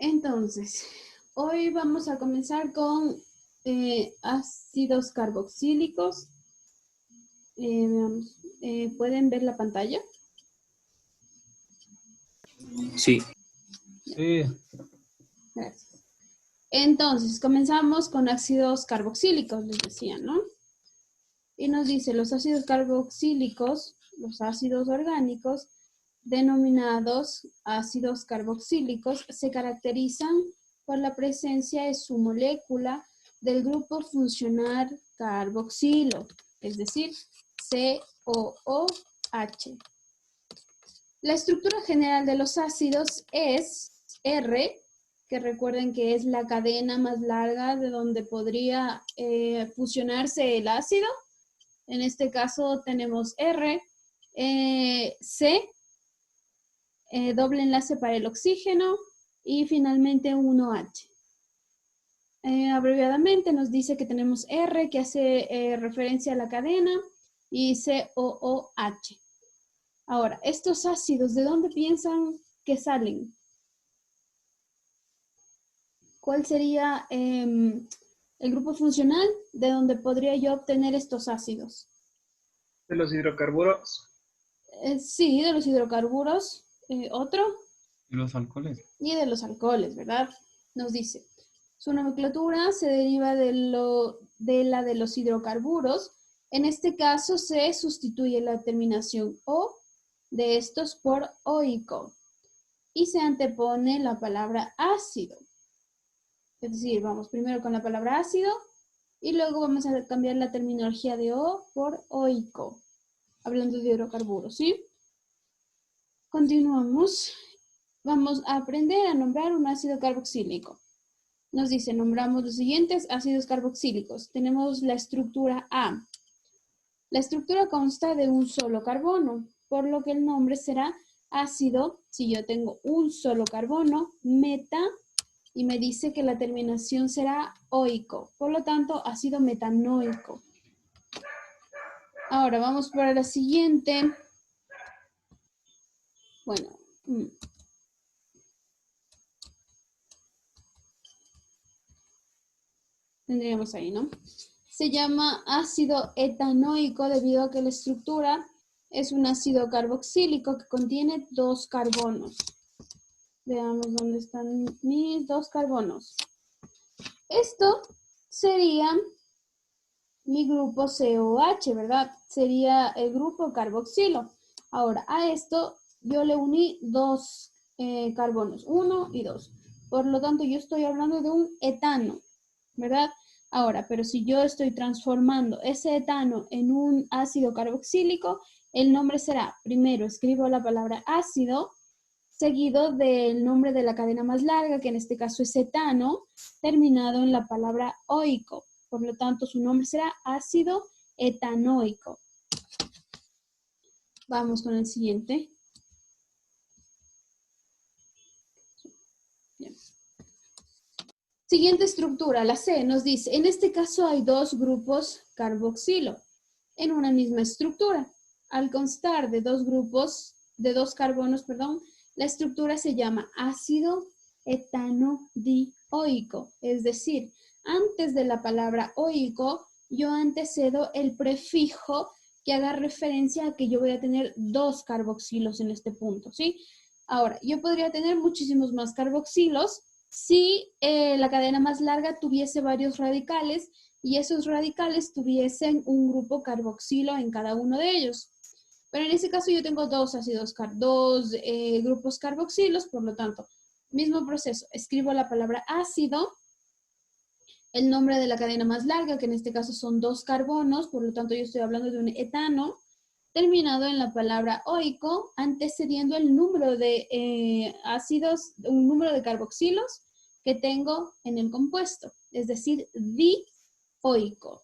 Entonces, hoy vamos a comenzar con ácidos carboxílicos. Veamos, ¿pueden ver la pantalla? Sí. Sí. Gracias. Entonces, comenzamos con ácidos carboxílicos, les decía, ¿no? Y nos dice, los ácidos carboxílicos, los ácidos orgánicos, denominados ácidos carboxílicos, se caracterizan por la presencia de su molécula del grupo funcional carboxilo, es decir, COOH. La estructura general de los ácidos es R, que recuerden que es la cadena más larga de donde podría fusionarse el ácido. En este caso tenemos R, C, doble enlace para el oxígeno y finalmente 1H. Abreviadamente nos dice que tenemos R, que hace referencia a la cadena, y COOH. Ahora, estos ácidos, ¿de dónde piensan que salen? ¿Cuál sería el grupo funcional de donde podría yo obtener estos ácidos? De los hidrocarburos. Sí, de los hidrocarburos. ¿Otro? ¿Y los alcoholes? Y de los alcoholes, ¿verdad? Nos dice, su nomenclatura se deriva de la de los hidrocarburos. En este caso se sustituye la terminación O de estos por oico y se antepone la palabra ácido. Es decir, vamos primero con la palabra ácido y luego vamos a cambiar la terminología de O por oico, hablando de hidrocarburos, ¿sí? Continuamos. Vamos a aprender a nombrar un ácido carboxílico. Nos dice, nombramos los siguientes ácidos carboxílicos. Tenemos la estructura A. La estructura consta de un solo carbono, por lo que el nombre será ácido, si yo tengo un solo carbono, meta, y me dice que la terminación será oico, por lo tanto, ácido metanoico. Ahora vamos para la siguiente. Bueno, tendríamos ahí, ¿no? Se llama ácido etanoico debido a que la estructura es un ácido carboxílico que contiene 2 carbonos. Veamos dónde están mis 2 carbonos. Esto sería mi grupo COH, ¿verdad? Sería el grupo carboxilo. Ahora, a esto yo le uní 2 carbonos, 1 y 2. Por lo tanto, yo estoy hablando de un etano, ¿verdad? Ahora, pero si yo estoy transformando ese etano en un ácido carboxílico, el nombre será, primero escribo la palabra ácido, seguido del nombre de la cadena más larga, que en este caso es etano, terminado en la palabra oico. Por lo tanto, su nombre será ácido etanoico. Vamos con el siguiente. Bien. Siguiente estructura, la C, nos dice, en este caso hay 2 grupos carboxilo en una misma estructura. Al constar de 2 grupos, de 2 carbonos, perdón, la estructura se llama ácido etanodioico. Es decir, antes de la palabra oico, yo antecedo el prefijo que haga referencia a que yo voy a tener 2 carboxilos en este punto, ¿sí? Ahora, yo podría tener muchísimos más carboxilos si la cadena más larga tuviese varios radicales y esos radicales tuviesen un grupo carboxilo en cada uno de ellos. Pero en este caso yo tengo 2 ácidos, 2 grupos carboxilos, por lo tanto, mismo proceso. Escribo la palabra ácido, el nombre de la cadena más larga, que en este caso son 2 carbonos, por lo tanto yo estoy hablando de un etano, terminado en la palabra oico, antecediendo el número de ácidos, un número de carboxilos que tengo en el compuesto, es decir, dioico.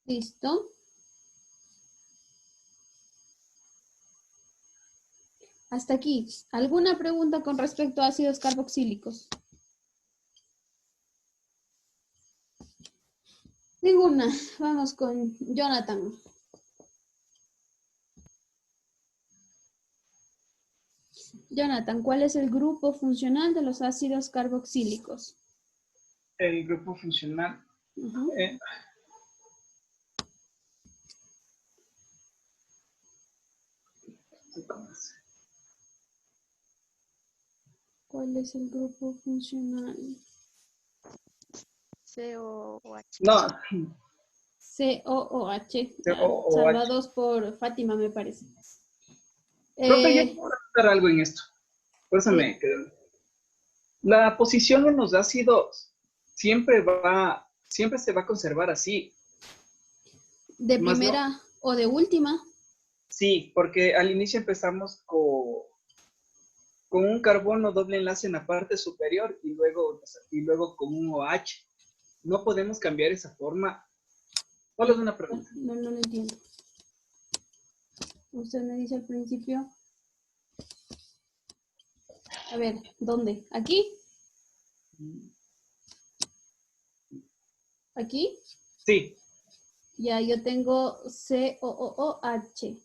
¿Listo? Hasta aquí. ¿Alguna pregunta con respecto a ácidos carboxílicos? Ninguna. Vamos con Jonathan. Jonathan, ¿cuál es el grupo funcional de los ácidos carboxílicos? El grupo funcional. Ujú. ¿Cuál es el grupo funcional? COOH. No, COOH. COOH. Salvados por Fátima, me parece. Profe, yo quiero preguntar algo en esto. Por eso me quedé. La posición en los ácidos siempre se va a conservar así. ¿De Más primera no, o de última? sí, porque al inicio empezamos con un carbono doble enlace en la parte superior y luego con un OH. No podemos cambiar esa forma. Solo es una pregunta. No lo entiendo. Usted me dice al principio. A ver, ¿dónde? ¿Aquí? ¿Aquí? Sí, Ya, yo tengo COOH.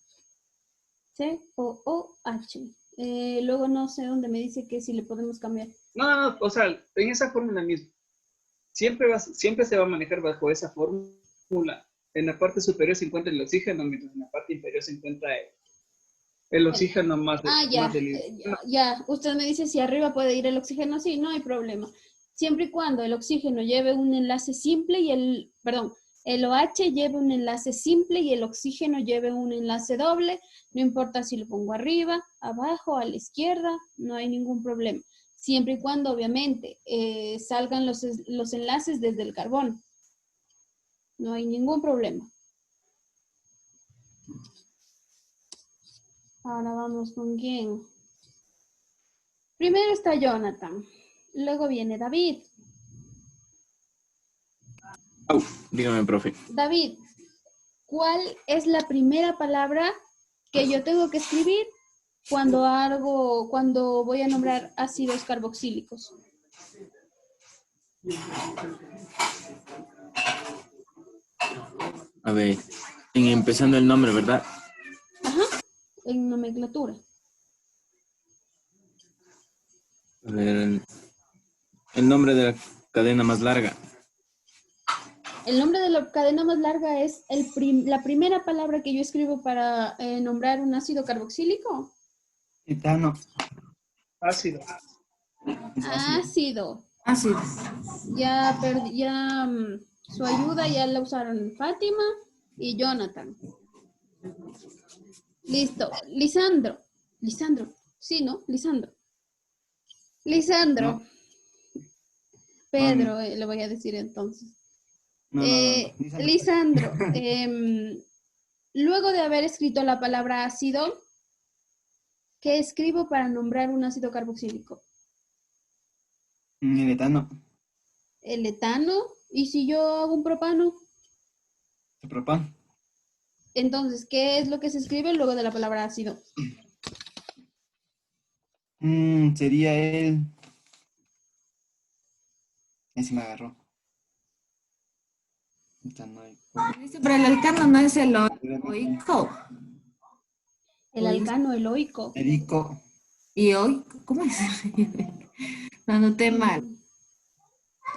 COOH. Luego no sé dónde me dice que si le podemos cambiar. no, o sea, en esa fórmula misma. Siempre se va a manejar bajo esa fórmula. En la parte superior se encuentra el oxígeno, mientras en la parte inferior se encuentra el oxígeno más Ya, del... ya. Usted me dice si arriba puede ir el oxígeno. Sí, no hay problema. Siempre y cuando el oxígeno lleve un enlace simple y el OH lleve un enlace simple y el oxígeno lleve un enlace doble, no importa si lo pongo arriba, abajo, a la izquierda, no hay ningún problema. Siempre y cuando, obviamente, salgan los enlaces desde el carbono. No hay ningún problema. Ahora vamos con quién. Primero está Jonathan, luego viene David. Dígame, profe. David, ¿cuál es la primera palabra que yo tengo que escribir cuando voy a nombrar ácidos carboxílicos? A ver, empezando el nombre, ¿verdad? Ajá, en nomenclatura. A ver, el nombre de la cadena más larga. El nombre de la cadena más larga es la primera palabra que yo escribo para nombrar un ácido carboxílico. Etano. ácido. Ácido. Ácido. Ya su ayuda ya la usaron Fátima y Jonathan. Listo. Lisandro. Sí, ¿no? Lisandro. No. Pedro, le voy a decir entonces. No. Lisandro, luego de haber escrito la palabra ácido, ¿qué escribo para nombrar un ácido carboxílico? El etano. El etano. ¿Y si yo hago un propano? El propano. Entonces, ¿qué es lo que se escribe luego de la palabra ácido? Sería el... Ese me agarró. Pero el alcano no es el oico. El alcano eloico. Erico. ¿Y hoy? ¿Cómo es? Lo anoté mal.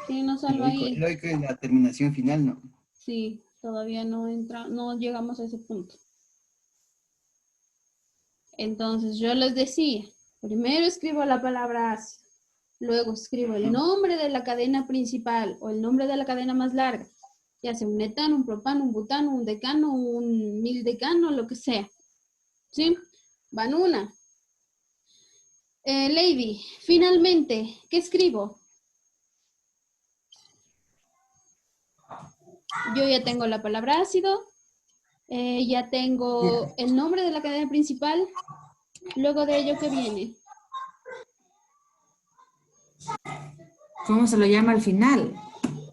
Sí, no salva ahí. Eloico es la terminación final, ¿no? Sí, todavía no llegamos a ese punto. Entonces, yo les decía, primero escribo la palabra ácido, luego escribo el nombre de la cadena principal o el nombre de la cadena más larga, ya sea un etano, un propano, un butano, un decano, un mildecano, lo que sea. ¿Sí? Van una. Lady, finalmente, ¿qué escribo? Yo ya tengo la palabra ácido, ya tengo el nombre de la cadena principal, luego de ello, ¿qué viene? ¿Cómo se lo llama al final?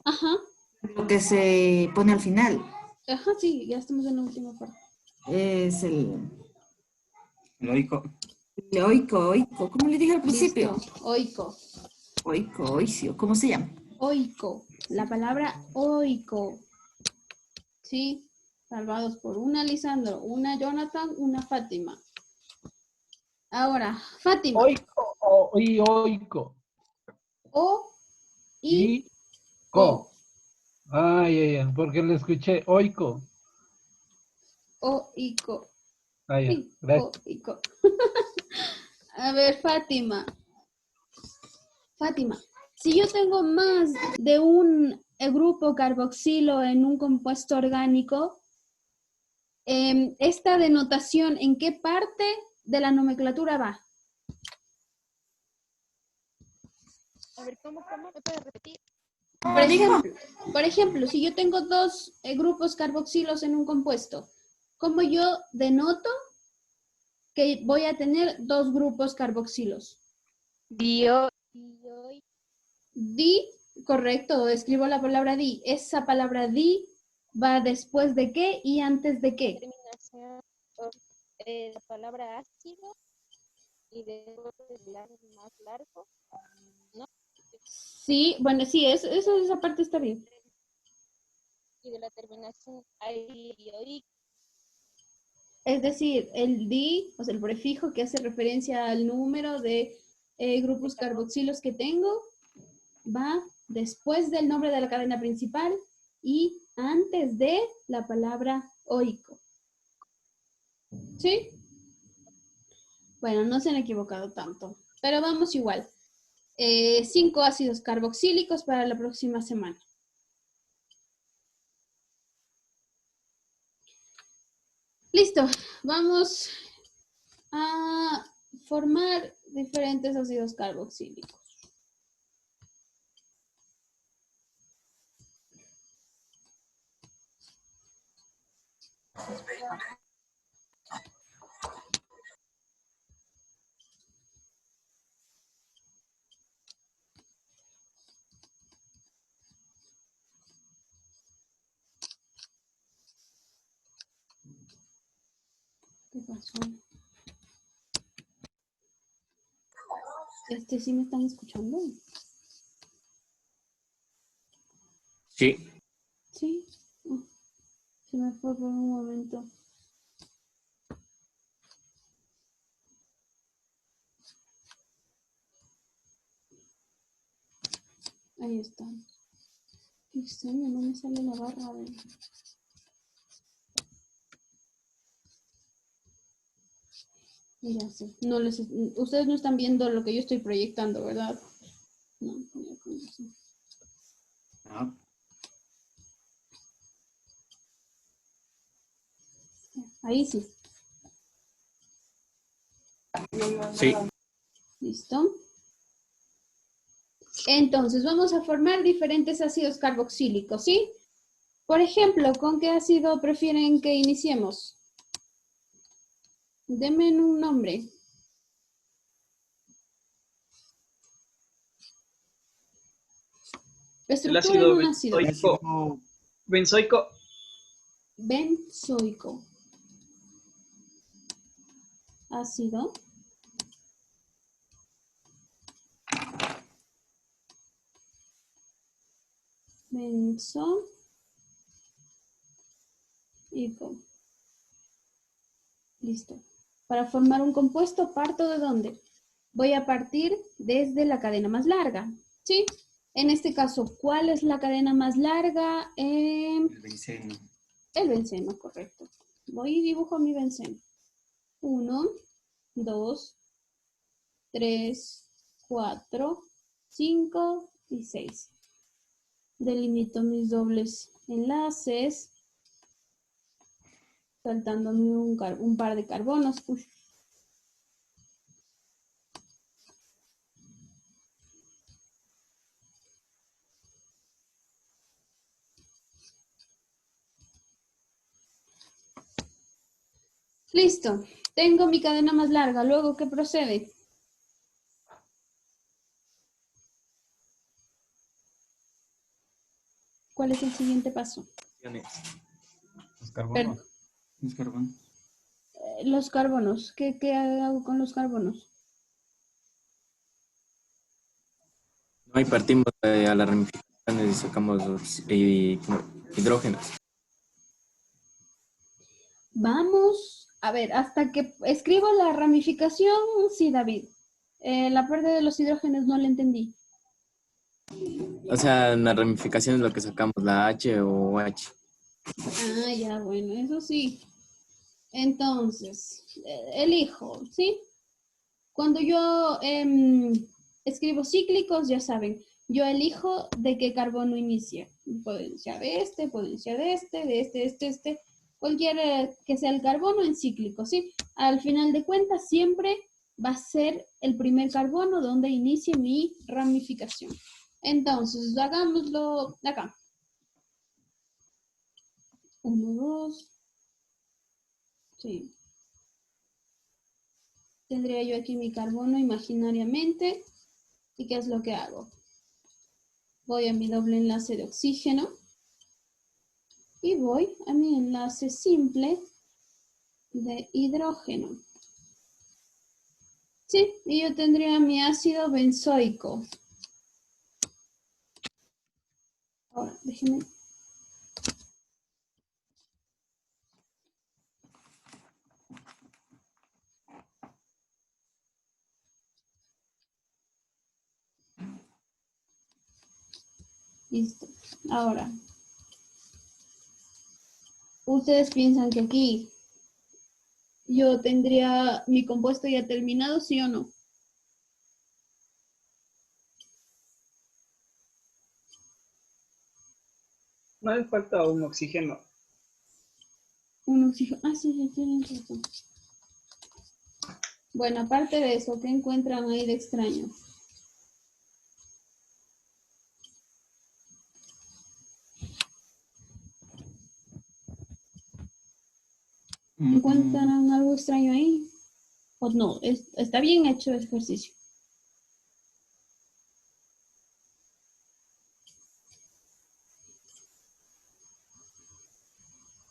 Ajá, Lo que se pone al final. ajá, sí, ya estamos en la última parte. Es el Eloico. oico. ¿Cómo le dije al principio? Listo, oico. Oicio. ¿Cómo se llama? Oico, la palabra oico. ¿Sí? Salvados por una Lisandro, una Jonathan, una Fátima. Ahora, Fátima. Oico. O, I, Y O. co. Ay, porque le escuché oico. O, I, Co. Ya, I, gracias. O, I, Co. A ver, Fátima. Fátima, si yo tengo más de un grupo carboxilo en un compuesto orgánico, ¿esta denotación en qué parte de la nomenclatura va? A ver, ¿cómo? ¿Me puedes repetir? Por ejemplo, si yo tengo dos grupos carboxilos en un compuesto, ¿cómo yo denoto que voy a tener dos grupos carboxilos? Dio. Di, correcto, escribo la palabra di. Esa palabra di va después de qué y antes de qué. Terminación. La palabra ácido. Y después el más largo. ¿No? Sí, bueno, sí, esa parte está bien. Y de la terminación I. Es decir, el di, o sea, el prefijo que hace referencia al número de grupos carboxilos que tengo, va después del nombre de la cadena principal y antes de la palabra oico. ¿Sí? Bueno, no se han equivocado tanto, pero vamos igual. 5 ácidos carboxílicos para la próxima semana. Listo, vamos a formar diferentes ácidos carboxílicos. ¿Qué pasó? ¿Sí me están escuchando? Sí. Sí. Oh, se me fue por un momento. Ahí está. Qué extraño, no me sale la barra. A ver. Ya sé. Ustedes no están viendo lo que yo estoy proyectando, ¿verdad? No, ya con eso. No. Ahí sí. Sí. ¿Listo? Entonces, vamos a formar diferentes ácidos carboxílicos, ¿sí? Por ejemplo, ¿con qué ácido prefieren que iniciemos? Denme un nombre. El Estructuren ácido un ácido. benzoico. Benzoico. Benzoico. Ácido. Benzoico. Listo. Para formar un compuesto, ¿parto de dónde? Voy a partir desde la cadena más larga, ¿sí? En este caso, ¿cuál es la cadena más larga? El benceno. El benceno, correcto. Voy y dibujo mi benceno. 1, 2, 3, 4, 5 y 6. Delimito mis dobles enlaces, saltándome un par de carbonos. Uy. Listo. Tengo mi cadena más larga. Luego, ¿qué procede? ¿Cuál es el siguiente paso? Los carbonos. Los carbonos. Los carbonos. ¿Qué hago con los carbonos? No, ahí partimos a las ramificaciones y sacamos los hidrógenos. Vamos A ver, hasta que escribo la ramificación, sí, David. La parte de los hidrógenos no la entendí. O sea, en la ramificación es lo que sacamos, la H o H. Ah, ya, bueno, eso sí. Entonces, elijo, ¿sí? Cuando yo escribo cíclicos, ya saben, yo elijo de qué carbono inicia. Puedo iniciar de este, puedo iniciar de este, cualquiera que sea el carbono en cíclico, ¿sí? Al final de cuentas, siempre va a ser el primer carbono donde inicie mi ramificación. Entonces, hagámoslo acá. 1, 2. Sí. Tendría yo aquí mi carbono imaginariamente. ¿Y qué es lo que hago? Voy a mi doble enlace de oxígeno y voy a mi enlace simple de hidrógeno. Sí, y yo tendría mi ácido benzoico. Ahora, déjenme. Listo. Ahora, ustedes piensan que aquí yo tendría mi compuesto ya terminado, ¿sí o no? No le falta un oxígeno. Un oxígeno. Ah, sí, sí, tienen razón. Bueno, aparte de eso, ¿qué encuentran ahí de extraño? ¿Encuentran algo extraño ahí? ¿O no? Está bien hecho el ejercicio.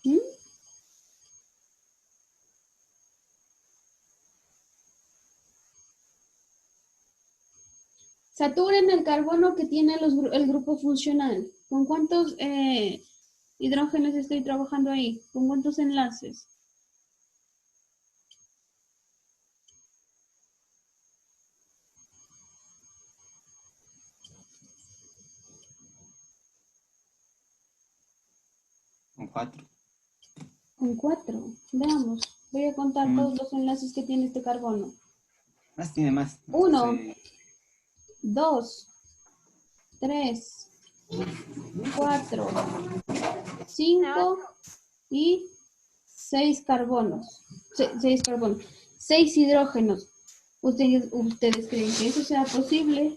¿Mm? Saturen el carbono que tiene el grupo funcional. ¿Con cuántos hidrógenos estoy trabajando ahí? ¿Con cuántos enlaces? Con 4. Con 4. Veamos. Voy a contar todos los enlaces que tiene este carbono. Más tiene más. 1, 2, 3, 4, 5 y 6 carbonos. 6 carbonos. 6 hidrógenos. ¿Ustedes creen que eso sea posible?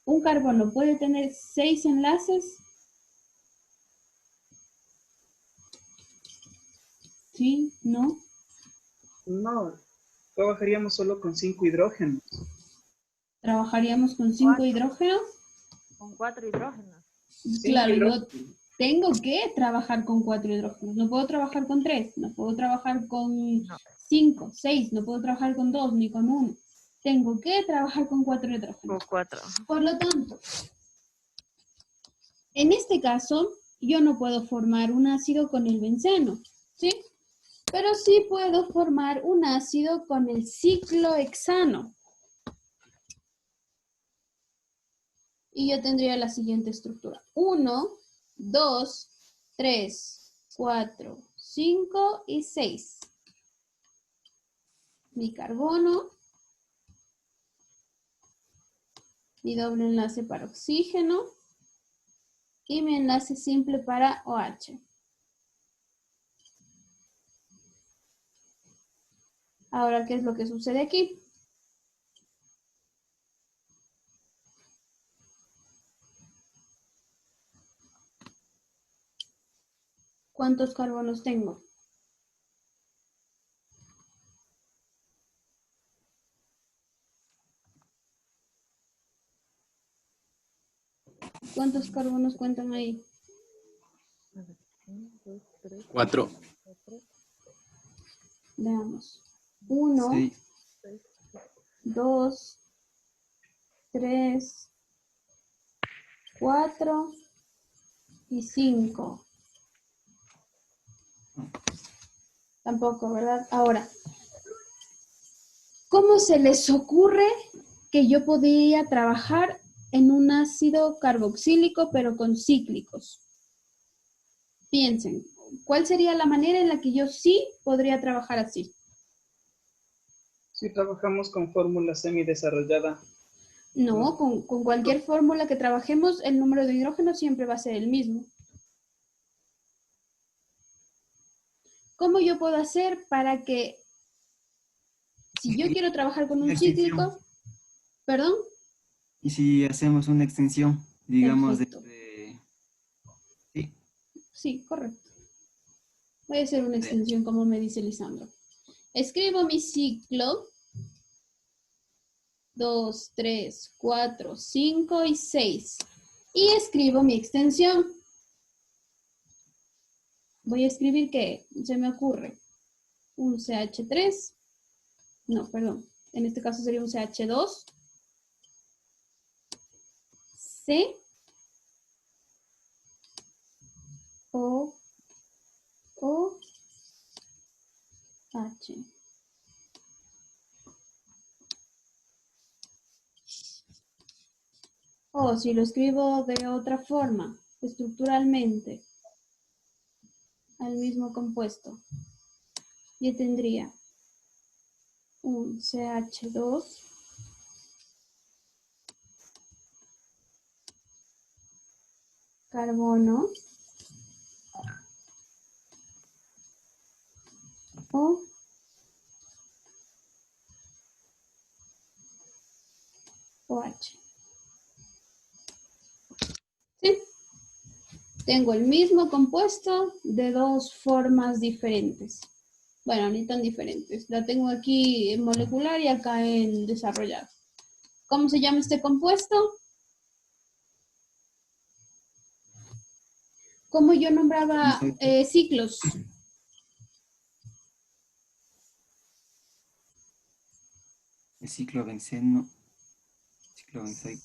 ¿Un carbono puede tener 6 enlaces? ¿Sí? ¿No? No, trabajaríamos solo con 5 hidrógenos. ¿Trabajaríamos con 5 hidrógenos? Con 4 hidrógenos. 5 Claro, yo hidrógenos. tengo que trabajar con 4 hidrógenos. No puedo trabajar con 3, no puedo trabajar con No. 5, 6, no puedo trabajar con 2 ni con 1. Tengo que trabajar con 4 Con hidrógenos. 4. Por lo tanto, en este caso, yo no puedo formar un ácido con el benceno, ¿sí? Pero sí puedo formar un ácido con el ciclohexano. Y yo tendría la siguiente estructura. 1, 2, 3, 4, 5 y 6. Mi carbono. Mi doble enlace para oxígeno. Y mi enlace simple para OH. Ahora, ¿qué es lo que sucede aquí? ¿Cuántos carbonos tengo? ¿Cuántos carbonos cuentan ahí? 4. Veamos. 1, 2, 3, 4 y 5. Tampoco, ¿verdad? Ahora, ¿cómo se les ocurre que yo podría trabajar en un ácido carboxílico pero con cíclicos? Piensen, ¿cuál sería la manera en la que yo sí podría trabajar así? Si trabajamos con fórmula semidesarrollada, No, con cualquier fórmula que trabajemos, el número de hidrógeno siempre va a ser el mismo. ¿Cómo yo puedo hacer para que, si yo quiero trabajar con un Una extensión. cíclico, perdón? Y si hacemos una extensión, digamos, Perfecto. sí, Sí, correcto. Voy a hacer una de- extensión como me dice Lisandro. Escribo mi ciclo 2, 3, 4, 5 y 6. Y escribo mi extensión. Voy a escribir que se me ocurre un CH3. No, perdón. En este caso sería un CH2. C. O. O. H. O si lo escribo de otra forma, estructuralmente, al mismo compuesto, yo tendría un CH2 carbono o OH. ¿Sí? Tengo el mismo compuesto de dos formas diferentes. Bueno, ni tan diferentes. La tengo aquí en molecular y acá en desarrollado. ¿Cómo se llama este compuesto? ¿Cómo yo nombraba ciclos? el ciclo benceno, ciclo benzoico.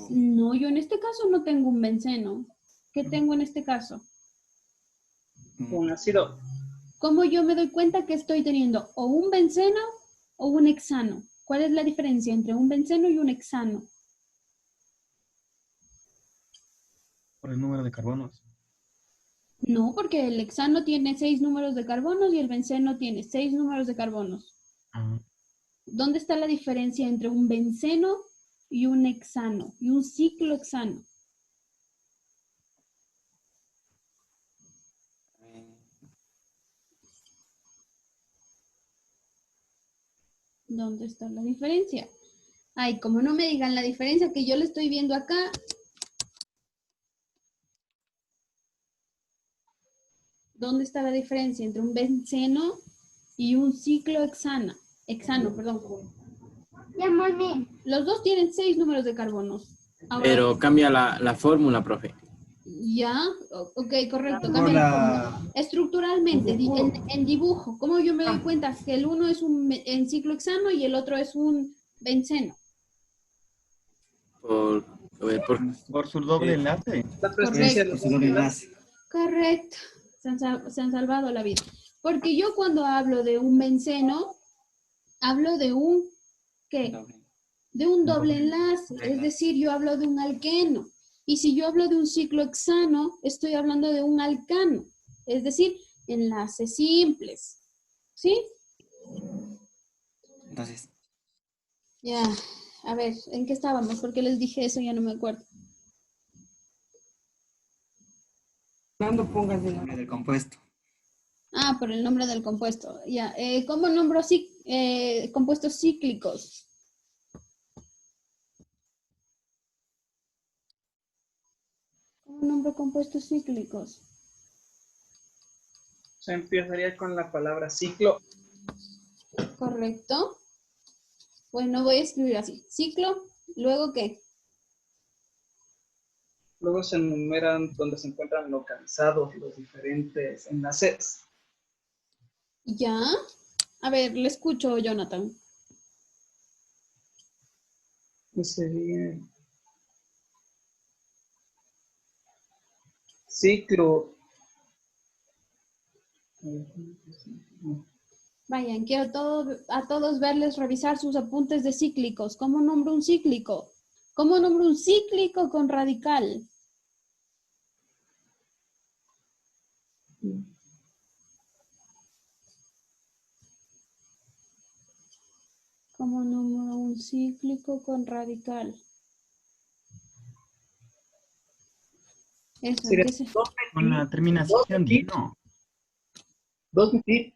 No, yo en este caso no tengo un benceno. ¿Qué tengo en este caso? un ácido, ¿Cómo yo me doy cuenta que estoy teniendo o un benceno o un hexano? ¿Cuál es la diferencia entre un benceno y un hexano? Por el número de carbonos. No, porque el hexano tiene 6 números de carbonos y el benceno tiene 6 números de carbonos. Ah, ¿Dónde está la diferencia entre un benceno y un hexano y un ciclohexano? ¿Dónde está la diferencia? Ay, como no me digan la diferencia que yo le estoy viendo acá. ¿Dónde está la diferencia entre un benceno y un ciclohexano? Hexano, perdón. Los dos tienen 6 números de carbonos. Ahora, Pero cambia la fórmula, profe. ya, ok, correcto. Por Cambia la la, fórmula. Estructuralmente, en dibujo, ¿cómo yo me doy cuenta que el uno es un en ciclohexano y el otro es un benceno? Por, por, por su doble eh, enlace. la presencia de Correcto. los su doble enlaces. enlace. Correcto. Se han salvado la vida. Porque yo cuando hablo de un benceno, hablo de un, ¿qué? Doble. De un doble enlace, es decir, yo hablo de un alqueno. Y si yo hablo de un ciclohexano, estoy hablando de un alcano, es decir, enlaces simples. ¿Sí? Entonces, Ya, a ver, ¿en qué estábamos? Porque les dije eso, ya no me acuerdo. el nombre del compuesto. Ah, por el nombre del compuesto. Ya, ¿cómo nombro compuestos cíclicos? ¿Cómo nombro compuestos cíclicos? Se empezaría con la palabra ciclo, Correcto. Bueno, voy a escribir así. Ciclo, luego ¿qué? luego se enumeran donde se encuentran localizados los diferentes enlaces. Ya. A ver, le escucho, Jonathan. Que sería ciclo. Vayan, quiero a todos verles revisar sus apuntes de cíclicos. ¿Cómo nombro un cíclico? ¿Cómo nombro un cíclico con radical? ¿Cómo nombro un cíclico con radical? Eso, Sería empiece. Con la terminación de no. 2 metil.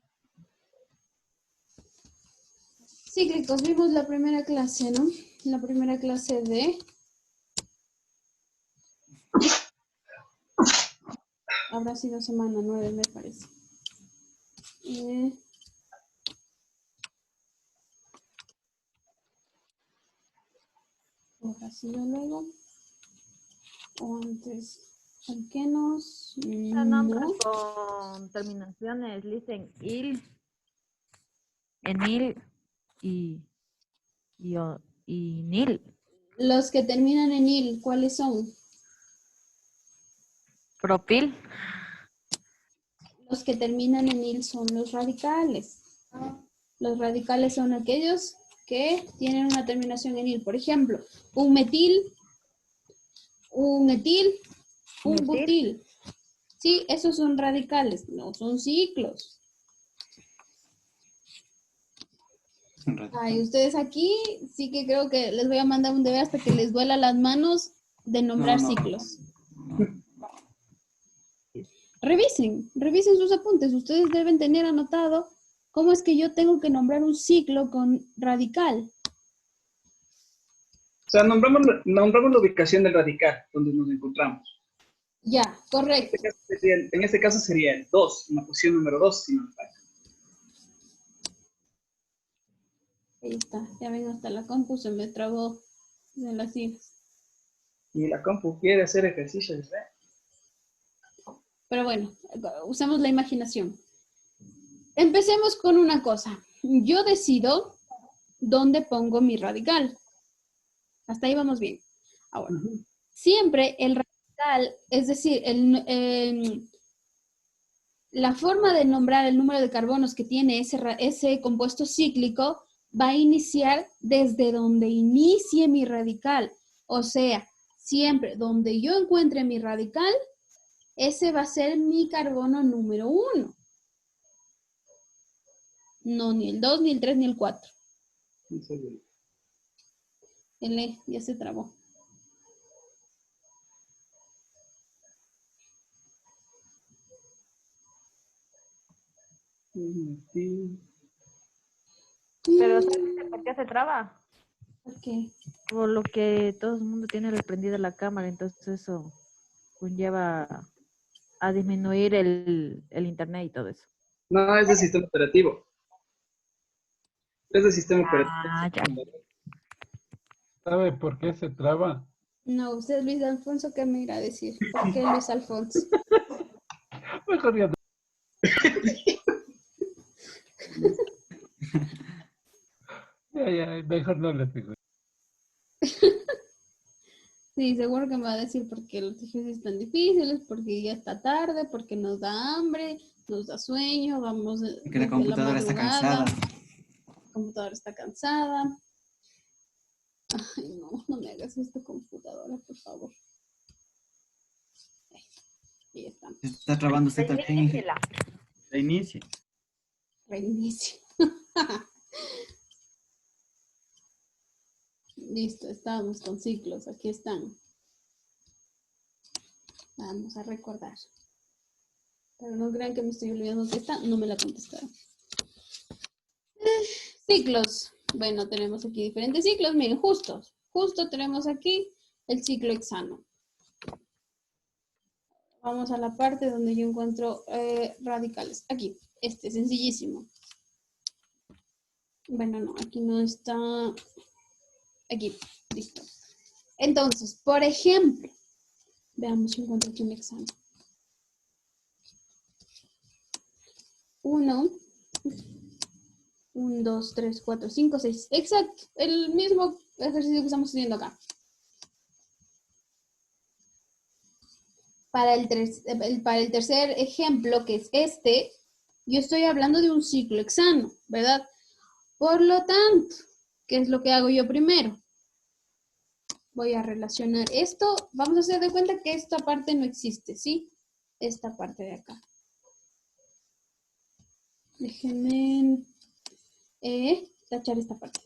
Cíclicos, vimos la primera clase, ¿no? La primera clase de... Habrá sido semana 9, me parece. ¿Habrá sido luego? ¿O antes? Alquenos? Son nombres No. con terminaciones, dicen il, enil y nil. Los que terminan en il, ¿cuáles son? Propil. Los que terminan en il son los radicales. Los radicales son aquellos que tienen una terminación en il. Por ejemplo, un metil, un etil, un ¿Metil? butil. Sí, esos son radicales, no son ciclos. Ay, ustedes aquí sí que creo que les voy a mandar un deber hasta que les duela las manos de nombrar ciclos. Revisen sus apuntes. Ustedes deben tener anotado cómo es que yo tengo que nombrar un ciclo con radical. O sea, nombramos la ubicación del radical, donde nos encontramos. Ya, correcto. En este caso sería el 2, en la posición número 2, si no me falla. Ahí está, ya ven, hasta la compu se me trabó de las siglas. Y la compu quiere hacer ejercicios, ¿eh? Pero bueno, usamos la imaginación. Empecemos con una cosa. Yo decido dónde pongo mi radical. Hasta ahí vamos bien. Ahora, siempre el radical, es decir, la forma de nombrar el número de carbonos que tiene ese compuesto cíclico va a iniciar desde donde inicie mi radical. O sea, siempre donde yo encuentre mi radical, ese va a ser mi carbono número 1. No, ni el 2, ni el 3, ni el 4. El E ya se trabó. Pero ¿sabes por qué se traba? ¿Por qué? Por lo que todo el mundo tiene prendida la cámara, entonces eso conlleva a disminuir el internet y todo eso. No, es del sistema operativo. Es del sistema Ah, ya. operativo. ¿Sabe por qué se traba? No, usted Luis Alfonso, ¿qué me irá a decir? ¿Por qué Luis Alfonso? Mejor ya no. Ya, mejor no le digo. Sí, seguro que me va a decir porque los ejercicios están difíciles, porque ya está tarde, porque nos da hambre, nos da sueño, vamos Que la computadora está cansada. La computadora está cansada. Ay, no, no me hagas esto, computadora, por favor. Ahí está. Se está trabando usted también. Reiníciela. Reinicie. Reinicio. Listo, estábamos con ciclos, aquí están. Vamos a recordar. Pero no crean que me estoy olvidando que está, no me la contestaron. Ciclos. Bueno, tenemos aquí diferentes ciclos, miren, justo tenemos aquí el ciclo hexano. Vamos a la parte donde yo encuentro radicales. Aquí, sencillísimo. Bueno, no, aquí no está. Aquí, listo. Entonces, por ejemplo, veamos si encuentro aquí un hexano. 1, 2, 3, 4, 5, 6. Exacto, el mismo ejercicio que estamos haciendo acá. Para el tercer ejemplo, que es este, Yo estoy hablando de un ciclohexano, ¿verdad? Por lo tanto, ¿qué es lo que hago yo primero? Voy a relacionar esto. Vamos a hacer de cuenta que esta parte no existe, ¿sí? Esta parte de acá. Déjenme tachar esta parte.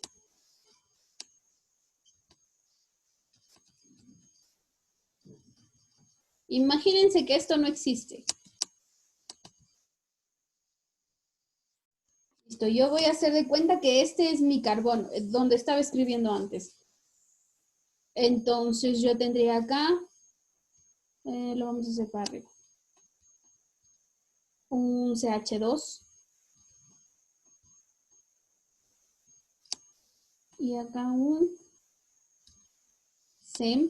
Imagínense que esto no existe. Listo, yo voy a hacer de cuenta que este es mi carbono, donde estaba escribiendo antes. Entonces yo tendría acá, lo vamos a hacer para arriba. Un CH2. Y acá un SEM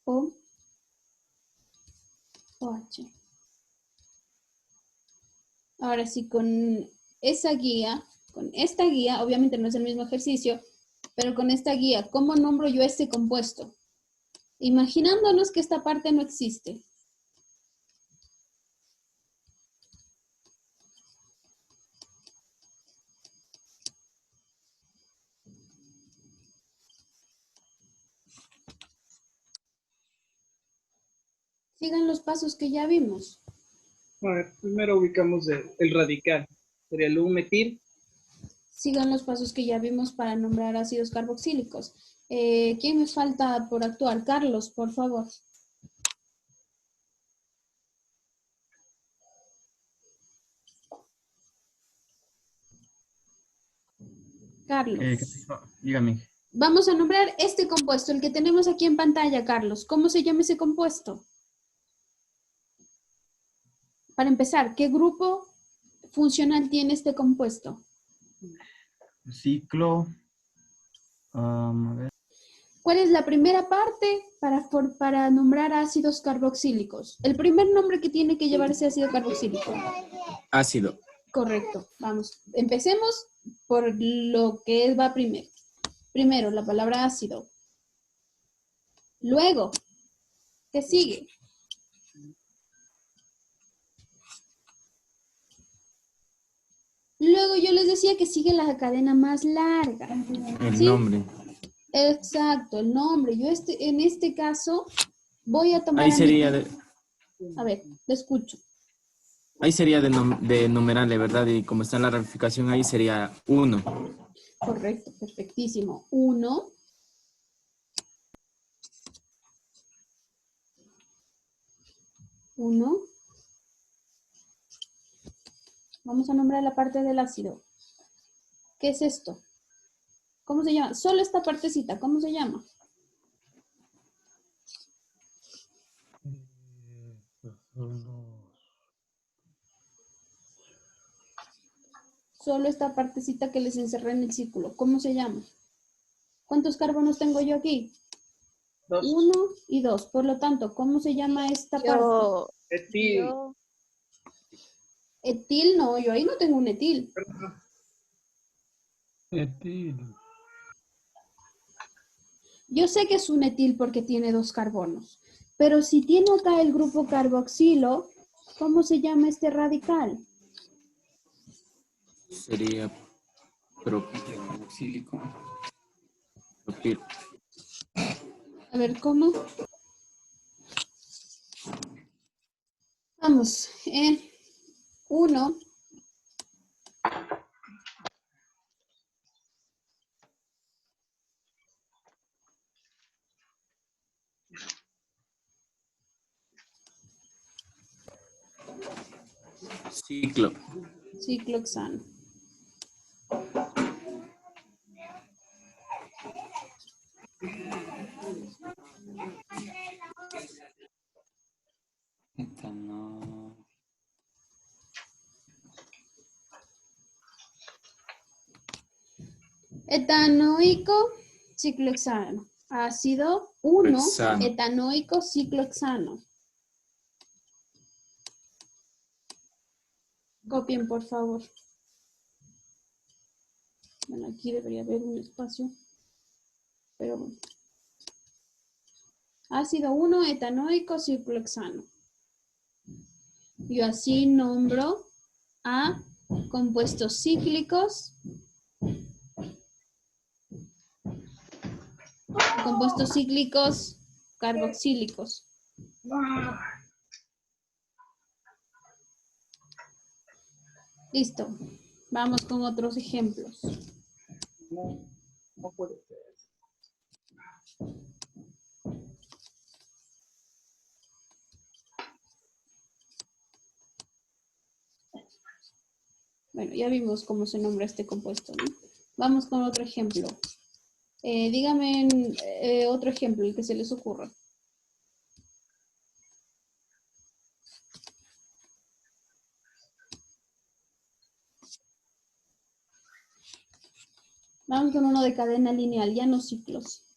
o OH. Ahora sí, con esa guía, con esta guía, obviamente no es el mismo ejercicio, pero con esta guía, ¿cómo nombro yo este compuesto? Imaginándonos que esta parte no existe. Sigan los pasos que ya vimos. A ver, primero ubicamos el radical. Sería el U-metil. Sigan los pasos que ya vimos para nombrar ácidos carboxílicos. ¿Quién me falta por actuar? Carlos, por favor. Carlos. Dígame. Vamos a nombrar este compuesto, el que tenemos aquí en pantalla, Carlos. ¿Cómo se llama ese compuesto? Para empezar, ¿qué grupo funcional tiene este compuesto? Ciclo. A ver. ¿Cuál es la primera parte para nombrar ácidos carboxílicos? El primer nombre que tiene que llevar ese ácido carboxílico. Ácido. Correcto. Vamos, empecemos por lo que va primero. Primero, la palabra ácido. Luego, ¿qué sigue? Luego yo les decía que sigue la cadena más larga. El ¿sí? nombre. Exacto, el nombre. Yo en este caso voy a tomar Ahí a sería mi... de, A ver, lo escucho. ahí sería de numerales, ¿verdad? Y como está en la ramificación, ahí sería 1. Correcto, perfectísimo. 1. Vamos a nombrar la parte del ácido. ¿Qué es esto? ¿Cómo se llama? Solo esta partecita, ¿cómo se llama? Solo esta partecita que les encerré en el círculo. ¿Cómo se llama? ¿Cuántos carbonos tengo yo aquí? 2. 1 y 2. Por lo tanto, ¿cómo se llama esta parte? Etil. Etil, no, yo ahí no tengo un etil. Etil. Yo sé que es un etil porque tiene 2 carbonos. Pero si tiene acá el grupo carboxilo, ¿cómo se llama este radical? Sería Carboxílico. propil. A ver, ¿cómo? Vamos. 1. Ciclo. Ciclohexano. Etano. Etanoico, ciclohexano. Ácido 1, Hexano. etanoico, ciclohexano. Copien, por favor. Bueno, aquí debería haber un espacio. Pero bueno. Ácido 1, etanoico, ciclohexano. Yo así nombro a compuestos cíclicos, carboxílicos. Listo. Vamos con otros ejemplos. No puede ser. Bueno, ya vimos cómo se nombra este compuesto, ¿no? Vamos con otro ejemplo. Dígame otro ejemplo, el que se les ocurra. Vamos con uno de cadena lineal, ya no ciclos.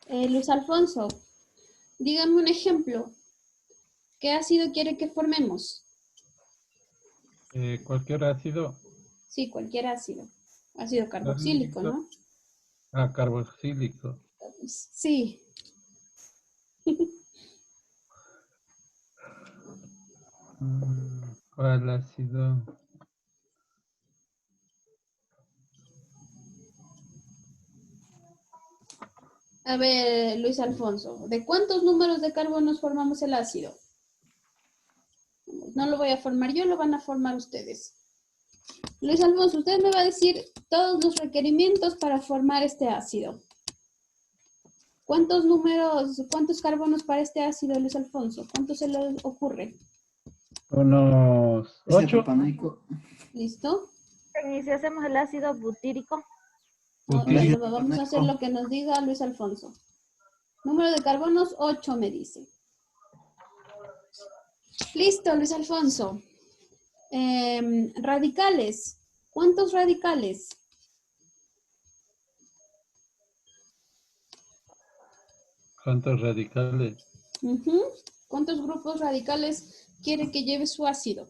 Luis Alfonso, dígame un ejemplo. ¿Qué ácido quiere que formemos? Cualquier ácido. Sí, cualquier ácido. Ácido carboxílico, ¿no? Ah, carboxílico. Sí. ¿Cuál ácido? A ver, Luis Alfonso, ¿de cuántos números de carbonos formamos el ácido? No lo voy a formar yo, lo van a formar ustedes. Luis Alfonso, usted me va a decir todos los requerimientos para formar este ácido. ¿Cuántos carbonos para este ácido, Luis Alfonso? ¿Cuántos se le ocurre? Unos Ese 8. propanoico. ¿Listo? Y si hacemos el ácido butírico, Bueno, vamos a hacer lo que nos diga Luis Alfonso. Número de carbonos, 8 me dice. Listo, Luis Alfonso. Radicales. ¿Cuántos radicales? ¿Cuántos radicales? ¿Cuántos grupos radicales quiere que lleve su ácido?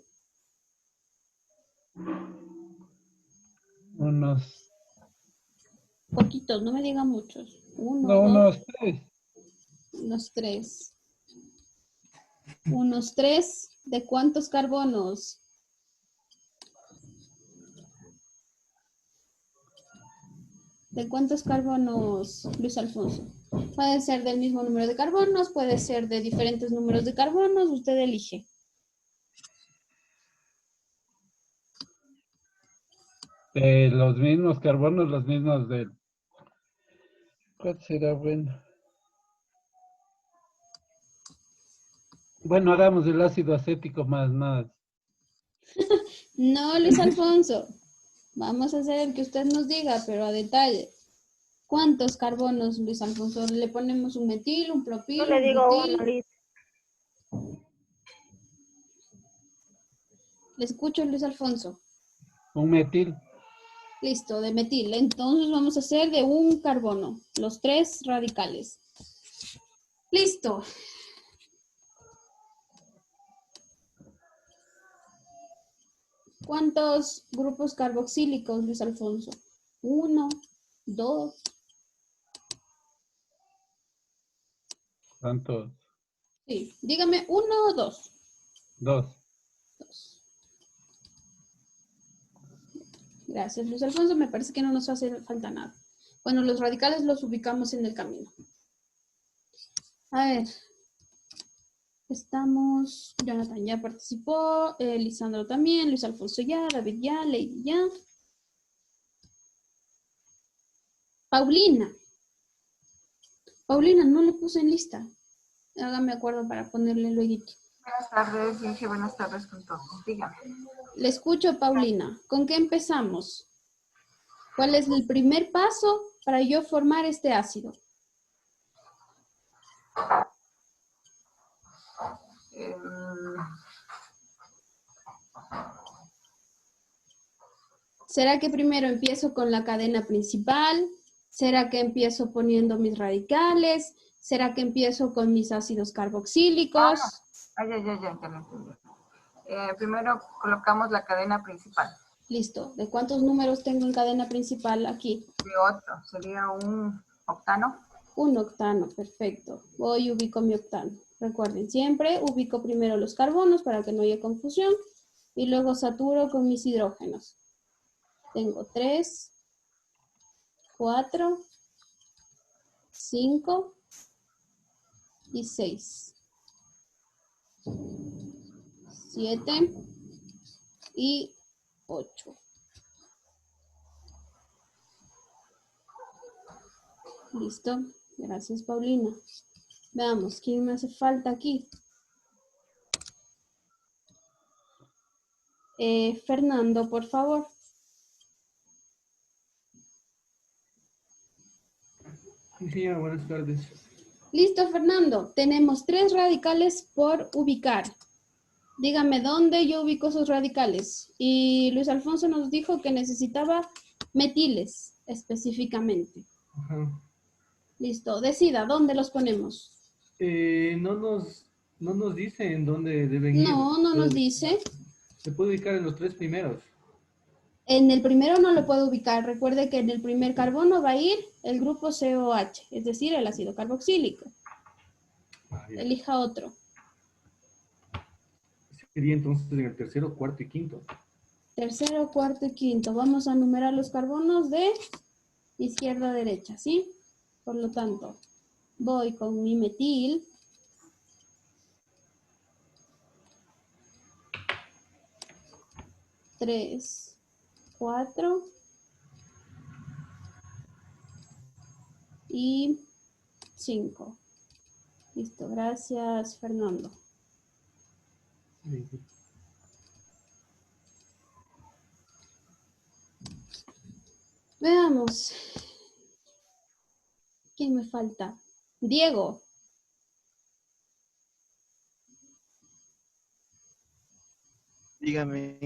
Unos. Poquitos, no me digan muchos. Unos 3. Unos 3. Unos 3. ¿De cuántos carbonos? ¿De cuántos carbonos, Luis Alfonso? Puede ser del mismo número de carbonos, puede ser de diferentes números de carbonos, usted elige. Los mismos carbonos, los mismos del... ¿Cuál será bueno? Bueno, hagamos el ácido acético más. No, Luis Alfonso. Vamos a hacer el que usted nos diga, pero a detalle. ¿Cuántos carbonos, Luis Alfonso? ¿Le ponemos un metil, un propil, yo le un digo butil? uno, Liz. Le escucho, Luis Alfonso. Un metil. Listo, de metil. Entonces vamos a hacer de un carbono, los 3 radicales. Listo. ¿Cuántos grupos carboxílicos, Luis Alfonso? 1, 2. ¿Cuántos? Sí, dígame 1 o 2. 2. 2. Gracias, Luis Alfonso. Me parece que no nos hace falta nada. Bueno, los radicales los ubicamos en el camino. A ver. Estamos, Jonathan ya participó, Lisandro también, Luis Alfonso ya, David ya, Lady ya. Paulina. Paulina, no le puse en lista. Hágame acuerdo para ponerle luego. Buenas tardes, dije buenas tardes con todos. Dígame. Le escucho, Paulina. ¿Con qué empezamos? ¿Cuál es el primer paso para yo formar este ácido? ¿Será que primero empiezo con la cadena principal? ¿Será que empiezo poniendo mis radicales? ¿Será que empiezo con mis ácidos carboxílicos? Ya lo entendí. Primero colocamos la cadena principal. Listo. ¿De cuántos números tengo en cadena principal aquí? De 8, sería un octano. Un octano, perfecto. Voy y ubico mi octano. Recuerden, siempre ubico primero los carbonos para que no haya confusión y luego saturo con mis hidrógenos. Tengo 3, 4, 5 y 6. 7 y 8. Listo. Gracias, Paulina. Veamos, ¿quién me hace falta aquí? Fernando, por favor. Sí, señora, buenas tardes. Listo, Fernando. Tenemos 3 radicales por ubicar. Dígame dónde yo ubico esos radicales. Y Luis Alfonso nos dijo que necesitaba metiles específicamente. Ajá. Listo. Decida, ¿dónde los ponemos? No nos dice en dónde deben ir. No, no nos dice. Se puede ubicar en los 3 primeros. En el primero no lo puedo ubicar. Recuerde que en el primer carbono va a ir el grupo COH, es decir, el ácido carboxílico. Elija otro. Sería entonces en el tercero, cuarto y quinto. Tercero, cuarto y quinto. Vamos a numerar los carbonos de izquierda a derecha, ¿sí? Por lo tanto, voy con mi metil. Tres, 4 y 5. Listo, gracias, Fernando. Veamos. ¿Quién me falta? Diego. Dígame.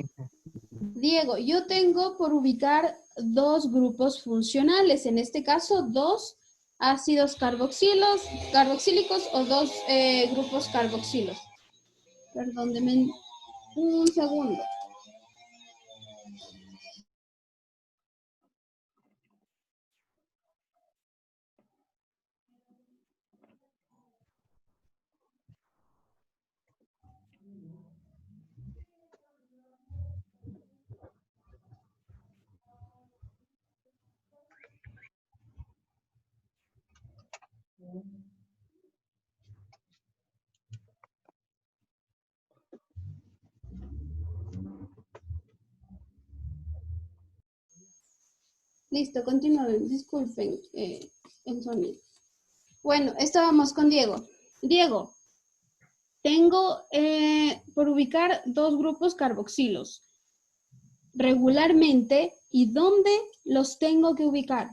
Diego, yo tengo por ubicar 2 grupos funcionales. En este caso, 2 ácidos carboxílicos o 2 grupos carboxilos. Perdón, denme un segundo. Listo, continúen. Disculpen el sonido. Bueno, estábamos con Diego. Diego, tengo por ubicar 2 grupos carboxilos. Regularmente, ¿y dónde los tengo que ubicar?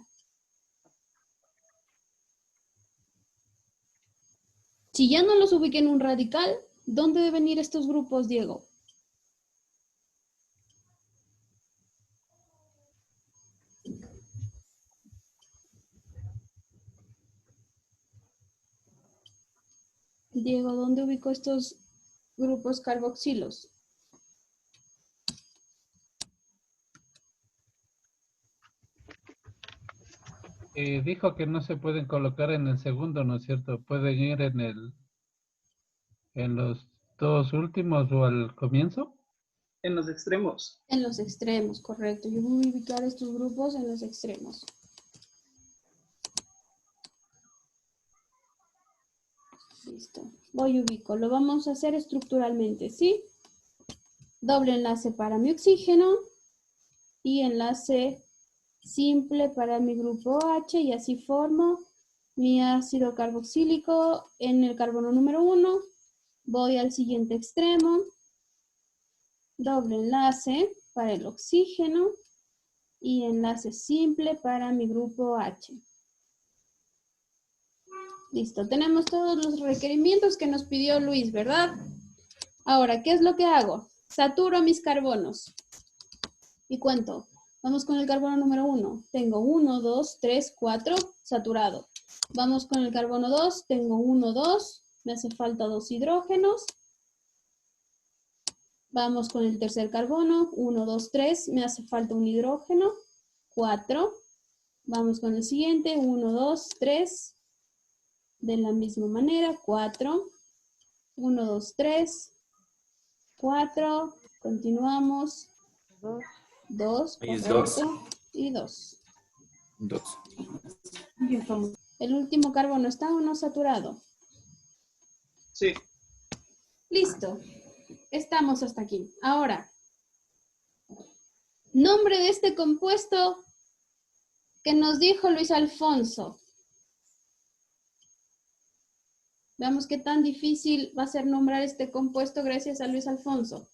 Si ya no los ubiqué en un radical, ¿dónde deben ir estos grupos, Diego? Diego, ¿dónde ubico estos grupos carboxilos? Dijo que no se pueden colocar en el segundo, ¿no es cierto? Pueden ir en los 2 últimos o al comienzo. En los extremos. En los extremos, correcto. Yo voy a ubicar estos grupos en los extremos. Listo. Voy y ubico. Lo vamos a hacer estructuralmente, ¿sí? Doble enlace para mi oxígeno y enlace simple para mi grupo H y así formo mi ácido carboxílico en el carbono número 1. Voy al siguiente extremo. Doble enlace para el oxígeno y enlace simple para mi grupo H. Listo, tenemos todos los requerimientos que nos pidió Luis, ¿verdad? Ahora, ¿qué es lo que hago? Saturo mis carbonos. Y cuento. Vamos con el carbono número 1. Tengo 1, 2, 3, 4, saturado. Vamos con el carbono 2. Tengo 1, 2. Me hace falta 2 hidrógenos. Vamos con el tercer carbono. 1, 2, 3. Me hace falta un hidrógeno. 4. Vamos con el siguiente. 1, 2, 3. De la misma manera. 4. 1, 2, 3. 4. Continuamos. 2. Ahí es Correcto. Y 2. 2. El último carbono está o no saturado. Sí. Listo. Estamos hasta aquí. Ahora, nombre de este compuesto que nos dijo Luis Alfonso. Veamos qué tan difícil va a ser nombrar este compuesto gracias a Luis Alfonso.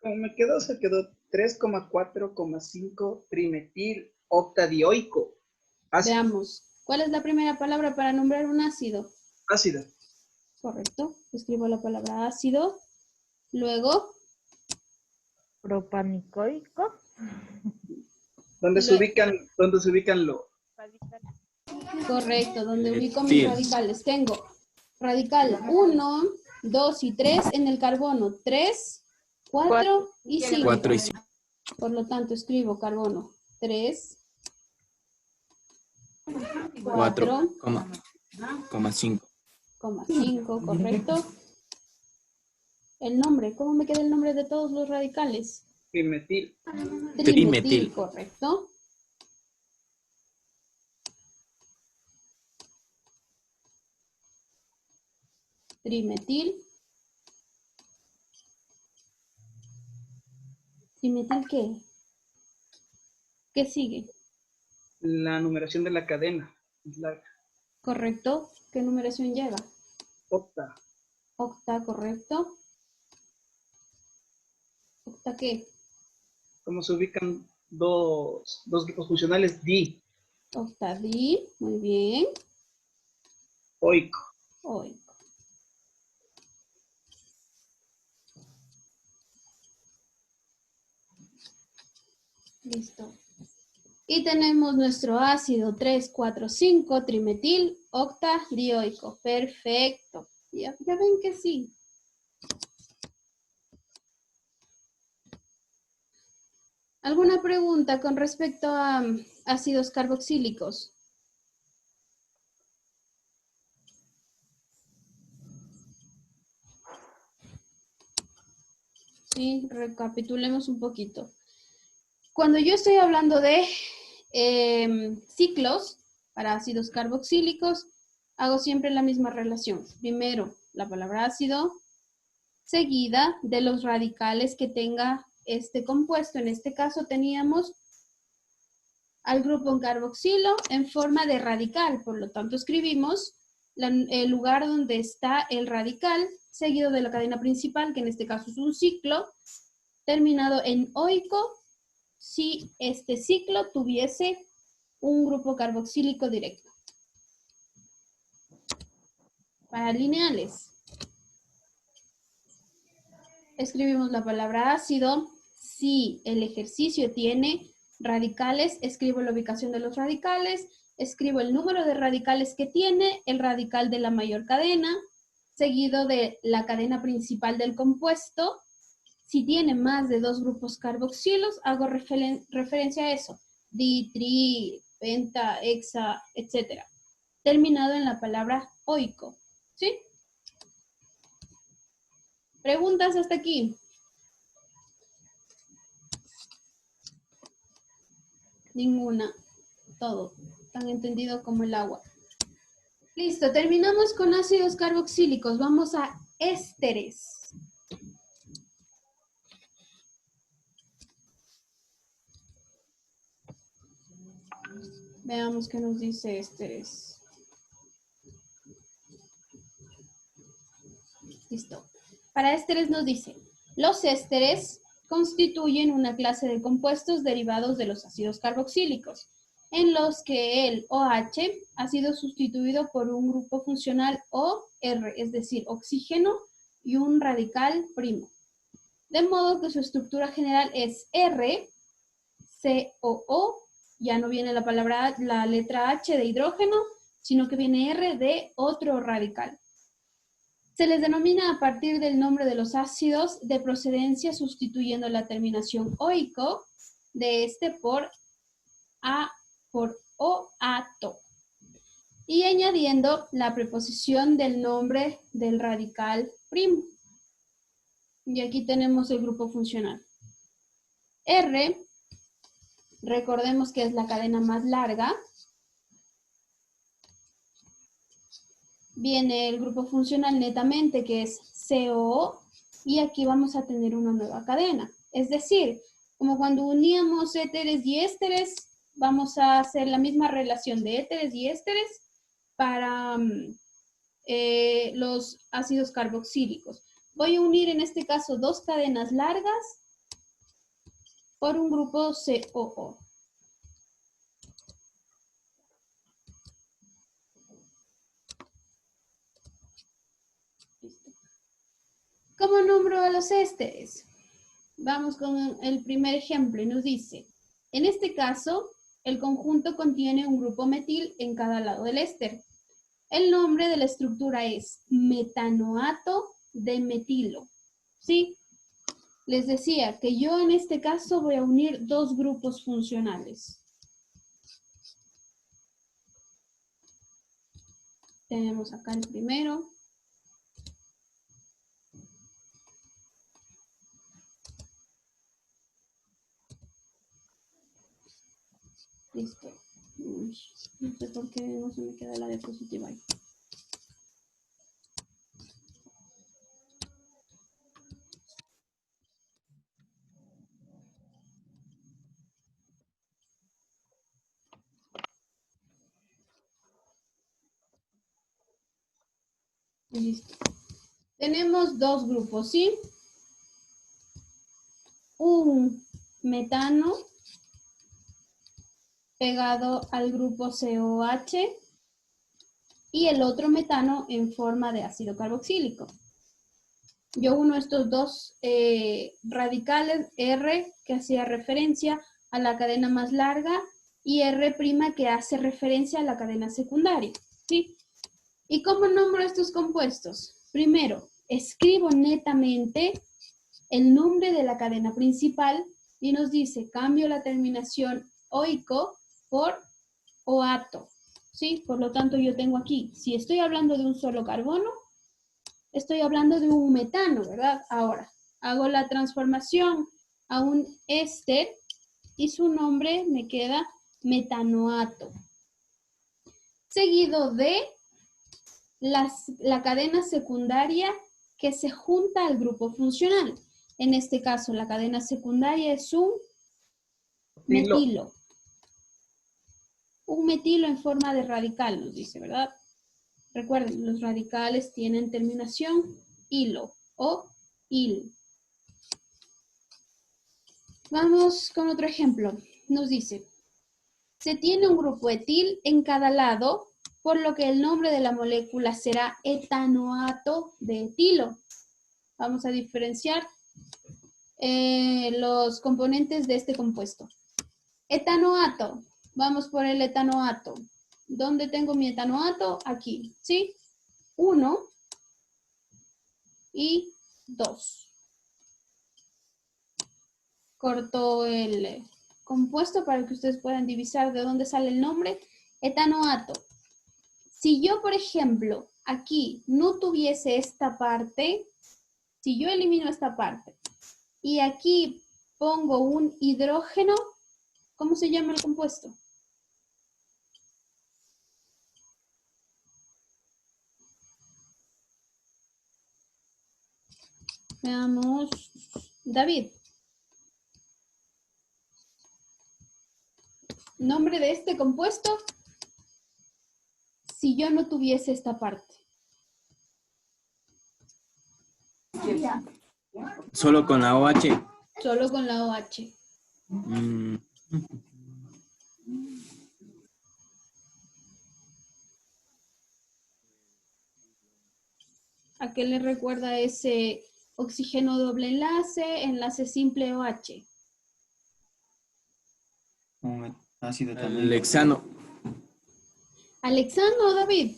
Como me quedó, se quedó 3,4,5 trimetil octadioico. Ácido. Veamos. ¿Cuál es la primera palabra para nombrar un ácido? Ácido. Correcto. Escribo la palabra ácido. Luego, Propanicoico. Donde se ubican los. correcto, donde ubico mis Sí. radicales. Tengo radical 1, 2 y 3 en el carbono. 3, 4 y 5. 4 y 5. Por lo tanto, escribo carbono 3, 4, 4,5. 5, correcto. El nombre, ¿cómo me queda el nombre de todos los radicales? Trimetil. Trimetil. Correcto. Trimetil. ¿Trimetil qué? ¿Qué sigue? La numeración de la cadena. La Correcto. ¿Qué numeración lleva? octa. Octa, correcto. ¿Octa qué? Como se ubican dos grupos funcionales, di. Octadil, muy bien. Oico. Oico. Listo. Y tenemos nuestro ácido 3,4,5 trimetil octadioico. Perfecto. Ya ven que sí. ¿Alguna pregunta con respecto a ácidos carboxílicos? Sí, recapitulemos un poquito. Cuando yo estoy hablando de ciclos para ácidos carboxílicos, hago siempre la misma relación. Primero, la palabra ácido, seguida de los radicales que tenga este compuesto. En este caso teníamos al grupo carboxilo en forma de radical. Por lo tanto, escribimos el lugar donde está el radical, seguido de la cadena principal, que en este caso es un ciclo, terminado en oico, si este ciclo tuviese un grupo carboxílico directo. Para lineales, escribimos la palabra ácido. Si el ejercicio tiene radicales, escribo la ubicación de los radicales, escribo el número de radicales que tiene, el radical de la mayor cadena, seguido de la cadena principal del compuesto. Si tiene más de 2 grupos carboxilos, hago referencia a eso. Di, tri, penta, hexa, etc. Terminado en la palabra oico. ¿Sí? ¿Preguntas hasta aquí? Ninguna. Todo. Tan entendido como el agua. Listo. Terminamos con ácidos carboxílicos. Vamos a ésteres. Veamos qué nos dice ésteres. Listo. Para ésteres nos dice, los ésteres constituyen una clase de compuestos derivados de los ácidos carboxílicos, en los que el OH ha sido sustituido por un grupo funcional OR, es decir, oxígeno y un radical primo. De modo que su estructura general es R, COO, ya no viene la letra H de hidrógeno, sino que viene R de otro radical. Se les denomina a partir del nombre de los ácidos de procedencia sustituyendo la terminación oico de este por oato y añadiendo la preposición del nombre del radical primo. Y aquí tenemos el grupo funcional. R, recordemos que es la cadena más larga. Viene el grupo funcional netamente, que es COO, y aquí vamos a tener una nueva cadena. Es decir, como cuando uníamos éteres y ésteres, vamos a hacer la misma relación de éteres y ésteres para los ácidos carboxílicos. Voy a unir en este caso dos cadenas largas por un grupo COO. Listo. ¿Cómo nombro a los ésteres? Vamos con el primer ejemplo y nos dice, en este caso, el conjunto contiene un grupo metil en cada lado del éster. El nombre de la estructura es metanoato de metilo. ¿Sí? Les decía que yo en este caso voy a unir dos grupos funcionales. Tenemos acá el primero. Listo. Uy, no sé por qué no se me queda la diapositiva ahí. Listo. Tenemos dos grupos, ¿sí? Un metano pegado al grupo COH y el otro metano en forma de ácido carboxílico. Yo uno estos dos radicales, R, que hacía referencia a la cadena más larga, y R' que hace referencia a la cadena secundaria, ¿sí? ¿Y cómo nombro estos compuestos? Primero, escribo netamente el nombre de la cadena principal y nos dice, cambio la terminación oico por oato, ¿sí? Por lo tanto, yo tengo aquí, si estoy hablando de un solo carbono, estoy hablando de un metano, ¿verdad? Ahora, hago la transformación a un éster y su nombre me queda metanoato. Seguido de la cadena secundaria que se junta al grupo funcional. En este caso, la cadena secundaria es un metilo. Un metilo en forma de radical, nos dice, ¿verdad? Recuerden, los radicales tienen terminación hilo o il. Vamos con otro ejemplo. Nos dice, se tiene un grupo etil en cada lado, por lo que el nombre de la molécula será etanoato de etilo. Vamos a diferenciar los componentes de este compuesto. Etanoato. Vamos por el etanoato. ¿Dónde tengo mi etanoato? Aquí, ¿sí? 1 y 2. Corto el compuesto para que ustedes puedan divisar de dónde sale el nombre. Etanoato. Si yo, por ejemplo, aquí no tuviese esta parte, si yo elimino esta parte y aquí pongo un hidrógeno, ¿cómo se llama el compuesto? Veamos, David. Nombre de este compuesto, si yo no tuviese esta parte. Solo con la OH. Solo con la OH. ¿A qué le recuerda ese oxígeno doble enlace simple OH? Un ácido también. El hexano. ¿Al hexano, David?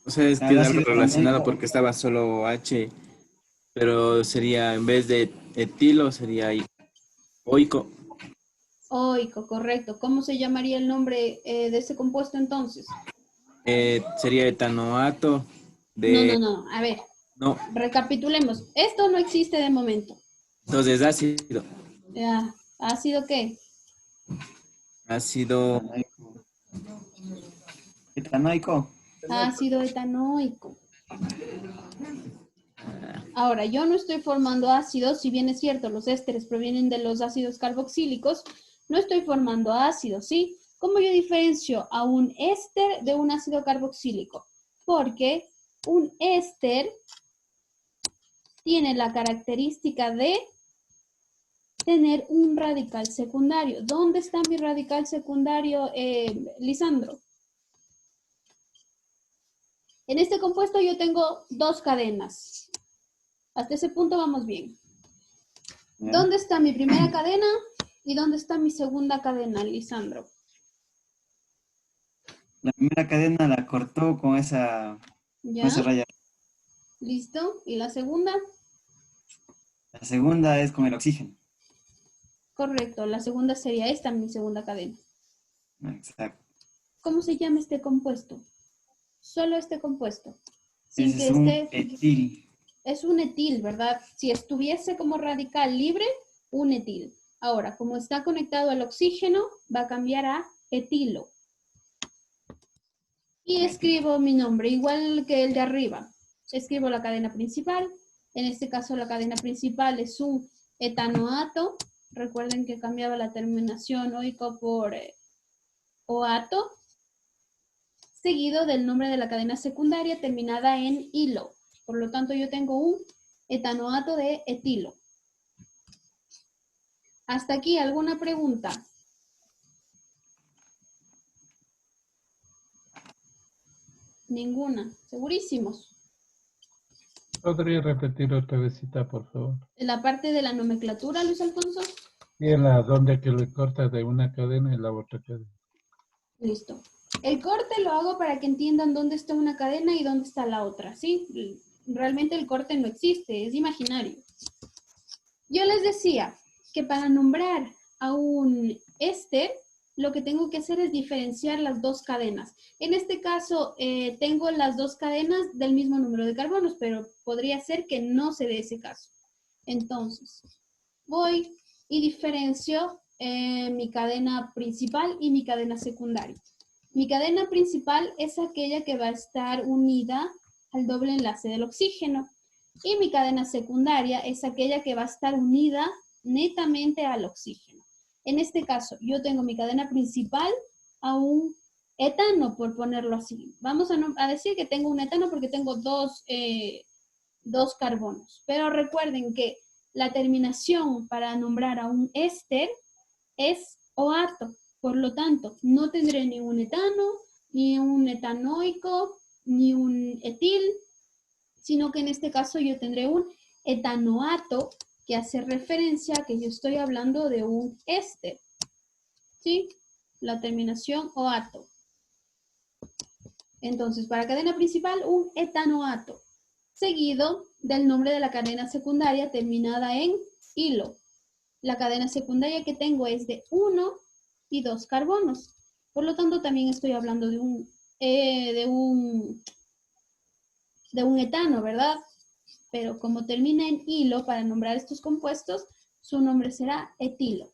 O sea, Ah, tiene algo ácido relacionado etanoico. porque estaba solo H, pero sería, en vez de etilo, sería oico. Oico, correcto. ¿Cómo se llamaría el nombre de ese compuesto entonces? Sería etanoato No, de... no, no. A ver, No, recapitulemos. Esto no existe de momento. entonces ácido. Ya. ¿Ácido qué? Ácido... Etanoico. Etanoico. Ácido etanoico. Ahora, yo no estoy formando ácidos, si bien es cierto, los ésteres provienen de los ácidos carboxílicos, no estoy formando ácidos, ¿sí? ¿Cómo yo diferencio a un éster de un ácido carboxílico? Porque un éster tiene la característica de tener un radical secundario. ¿Dónde está mi radical secundario, Lisandro? En este compuesto yo tengo dos cadenas. Hasta ese punto vamos bien. ¿Ya? ¿Dónde está mi primera cadena y dónde está mi segunda cadena, Lisandro? La primera cadena la cortó con esa ¿Ya? raya. ¿Listo? ¿Y la segunda? La segunda es con el oxígeno. Correcto, la segunda sería esta, mi segunda cadena. Exacto. ¿Cómo se llama este compuesto? Solo este compuesto. Sin Ese que es un esté... etil. Es un etil, ¿verdad? Si estuviese como radical libre, un etil. Ahora, como está conectado al oxígeno, va a cambiar a etilo. Y escribo mi nombre, igual que el de arriba. Escribo la cadena principal. En este caso, la cadena principal es un etanoato. Recuerden que cambiaba la terminación oico por oato. Seguido del nombre de la cadena secundaria terminada en hilo. Por lo tanto, yo tengo un etanoato de etilo. ¿Hasta aquí alguna pregunta? Ninguna. ¿Segurísimos? ¿Podría repetir otra vezcita, por favor? La parte de la nomenclatura, Luis Alfonso. Y en la donde que le corta de una cadena y la otra cadena. Listo. El corte lo hago para que entiendan dónde está una cadena y dónde está la otra, ¿sí? Realmente el corte no existe, es imaginario. Yo les decía que para nombrar a un éster, lo que tengo que hacer es diferenciar las dos cadenas. En este caso, tengo las dos cadenas del mismo número de carbonos, pero podría ser que no se dé ese caso. Entonces, voy y diferencio mi cadena principal y mi cadena secundaria. Mi cadena principal es aquella que va a estar unida al doble enlace del oxígeno. Y mi cadena secundaria es aquella que va a estar unida netamente al oxígeno. En este caso, yo tengo mi cadena principal a un etano, por ponerlo así. Vamos a decir que tengo un etano porque tengo dos carbonos. Pero recuerden que la terminación para nombrar a un éster es oato. Por lo tanto, no tendré ni un etano, ni un etanoico, ni un etil, sino que en este caso yo tendré un etanoato, que hace referencia a que yo estoy hablando de un éster. ¿Sí? La terminación oato. Entonces, para cadena principal, un etanoato, seguido del nombre de la cadena secundaria terminada en hilo. La cadena secundaria que tengo es de 1 y 2 carbonos. Por lo tanto, también estoy hablando de un etano, ¿verdad? Pero como termina en hilo, para nombrar estos compuestos, su nombre será etilo.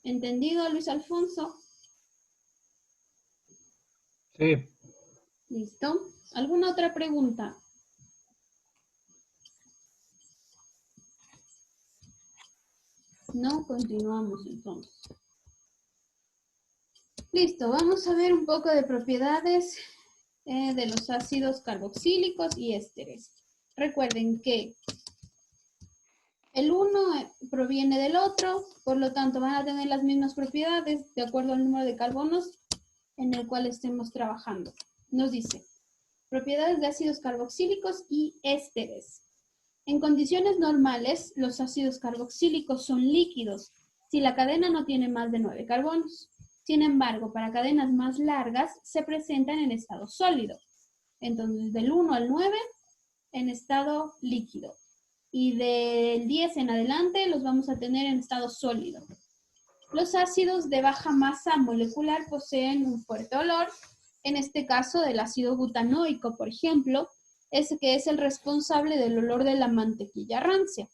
¿Entendido, Luis Alfonso? Sí. ¿Listo? ¿Alguna otra pregunta? No, continuamos entonces. Listo, vamos a ver un poco de propiedades de los ácidos carboxílicos y ésteres. Recuerden que el uno proviene del otro, por lo tanto van a tener las mismas propiedades de acuerdo al número de carbonos en el cual estemos trabajando. Nos dice, propiedades de ácidos carboxílicos y ésteres. En condiciones normales, los ácidos carboxílicos son líquidos si la cadena no tiene más de 9 carbonos. Sin embargo, para cadenas más largas se presentan en estado sólido. Entonces, del 1 al 9 en estado líquido. Y del 10 en adelante los vamos a tener en estado sólido. Los ácidos de baja masa molecular poseen un fuerte olor. En este caso, del ácido butanoico, por ejemplo, que es el responsable del olor de la mantequilla rancia.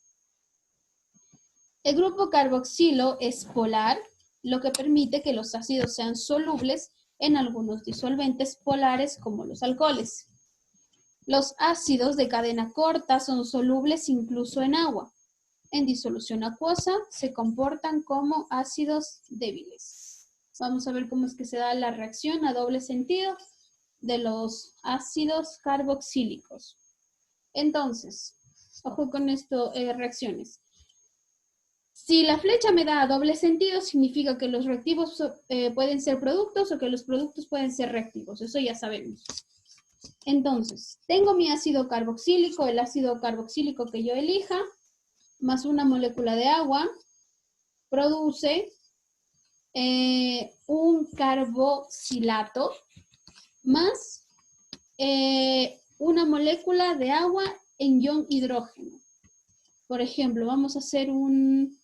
El grupo carboxilo es polar, lo que permite que los ácidos sean solubles en algunos disolventes polares como los alcoholes. Los ácidos de cadena corta son solubles incluso en agua. En disolución acuosa se comportan como ácidos débiles. Vamos a ver cómo es que se da la reacción a doble sentido de los ácidos carboxílicos. Entonces, ojo con esto, reacciones. Si la flecha me da a doble sentido, significa que los reactivos pueden ser productos o que los productos pueden ser reactivos. Eso ya sabemos. Entonces, tengo mi ácido carboxílico, el ácido carboxílico que yo elija, más una molécula de agua, produce un carboxilato más una molécula de agua en ion hidrógeno. Por ejemplo, vamos a hacer un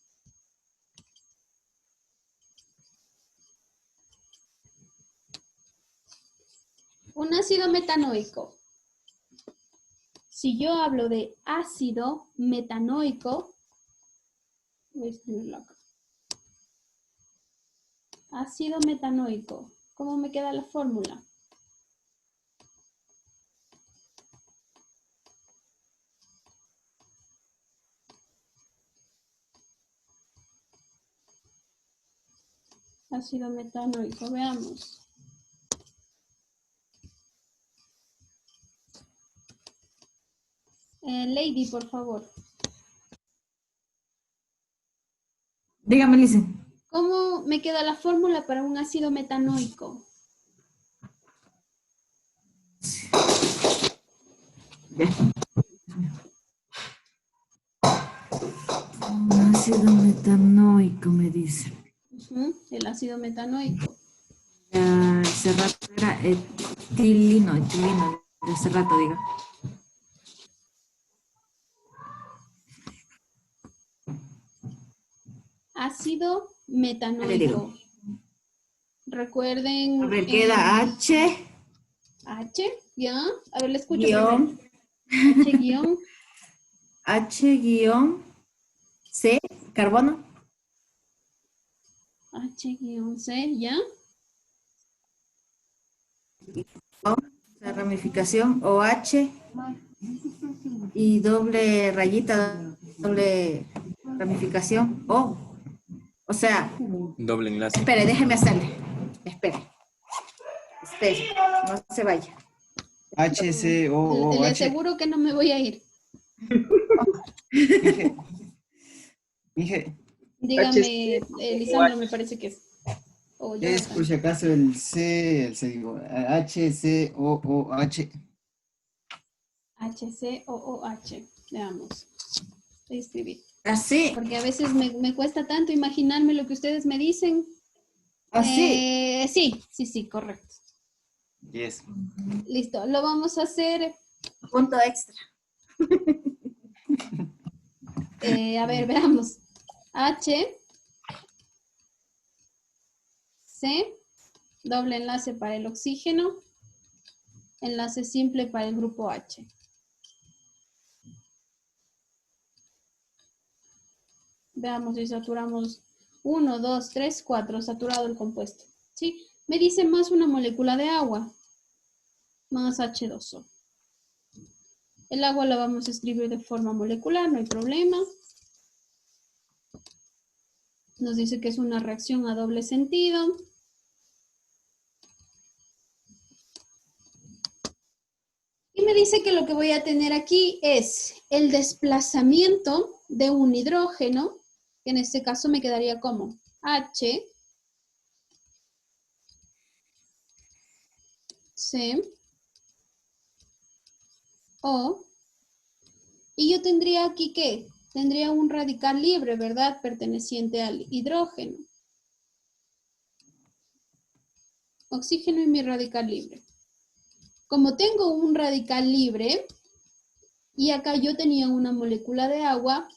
ácido metanoico. Si yo hablo de ácido metanoico, voy a escribirlo acá. Ácido metanoico. ¿Cómo me queda la fórmula? Ácido metanoico, veamos. Lady, por favor. Dígame, Lice. ¿Cómo me queda la fórmula para un ácido metanoico? Un ácido metanoico, me dice. El ácido metanoico. Ese rato era etilino, de ese rato, diga. Ácido metanoico. Recuerden. A ver, queda H. H, ¿ya? A ver, le escucho Guión. primero. H-C, carbono. H-C, ¿ya? La ramificación OH y doble rayita, doble ramificación O. O sea, Doble enlace. espere, déjeme hacerle. Espere, no se vaya. HCOOH. Le aseguro que no me voy a ir. Mije, Dígame, Lisandro, me parece que es. es por si acaso el digo, HCOOH. HCOOH. Veamos. Voy a escribir. Así. Porque a veces me cuesta tanto imaginarme lo que ustedes me dicen. Así. Sí, correcto. 10. Listo, lo vamos a hacer. Punto extra. A ver, veamos. H, C, doble enlace para el oxígeno, enlace simple para el grupo H. Veamos si saturamos 1, 2, 3, 4, saturado el compuesto. ¿Sí? Me dice más una molécula de agua, más H2O. El agua la vamos a escribir de forma molecular, no hay problema. Nos dice que es una reacción a doble sentido. Y me dice que lo que voy a tener aquí es el desplazamiento de un hidrógeno, que en este caso me quedaría como H, C, O, y yo tendría aquí ¿qué? Tendría un radical libre, ¿verdad? Perteneciente al hidrógeno. Oxígeno y mi radical libre. Como tengo un radical libre, y acá yo tenía una molécula de agua,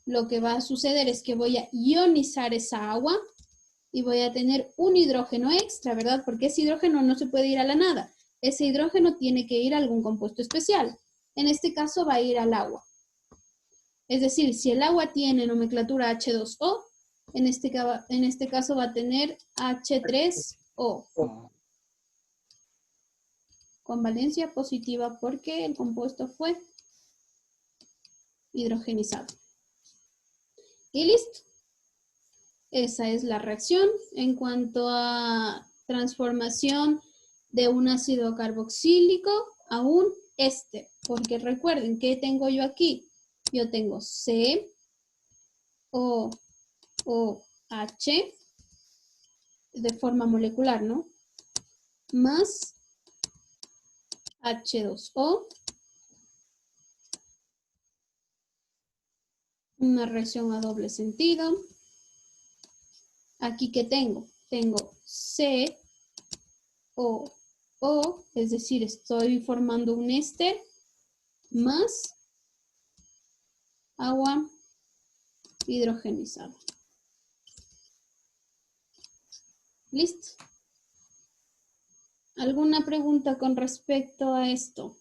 lo que va a suceder es que voy a ionizar esa agua y voy a tener un hidrógeno extra, ¿verdad? Porque ese hidrógeno no se puede ir a la nada. Ese hidrógeno tiene que ir a algún compuesto especial. En este caso va a ir al agua. Es decir, si el agua tiene nomenclatura H2O, en este caso va a tener H3O. Con valencia positiva porque el compuesto fue hidrogenizado. Y listo. Esa es la reacción en cuanto a transformación de un ácido carboxílico a un éster. Porque recuerden, ¿qué tengo yo aquí? Yo tengo COOH de forma molecular, ¿no? Más H2O. Una reacción a doble sentido. Aquí, ¿qué tengo? Tengo COO, es decir, estoy formando un éster más agua hidrogenizada. ¿Listo? ¿Alguna pregunta con respecto a esto?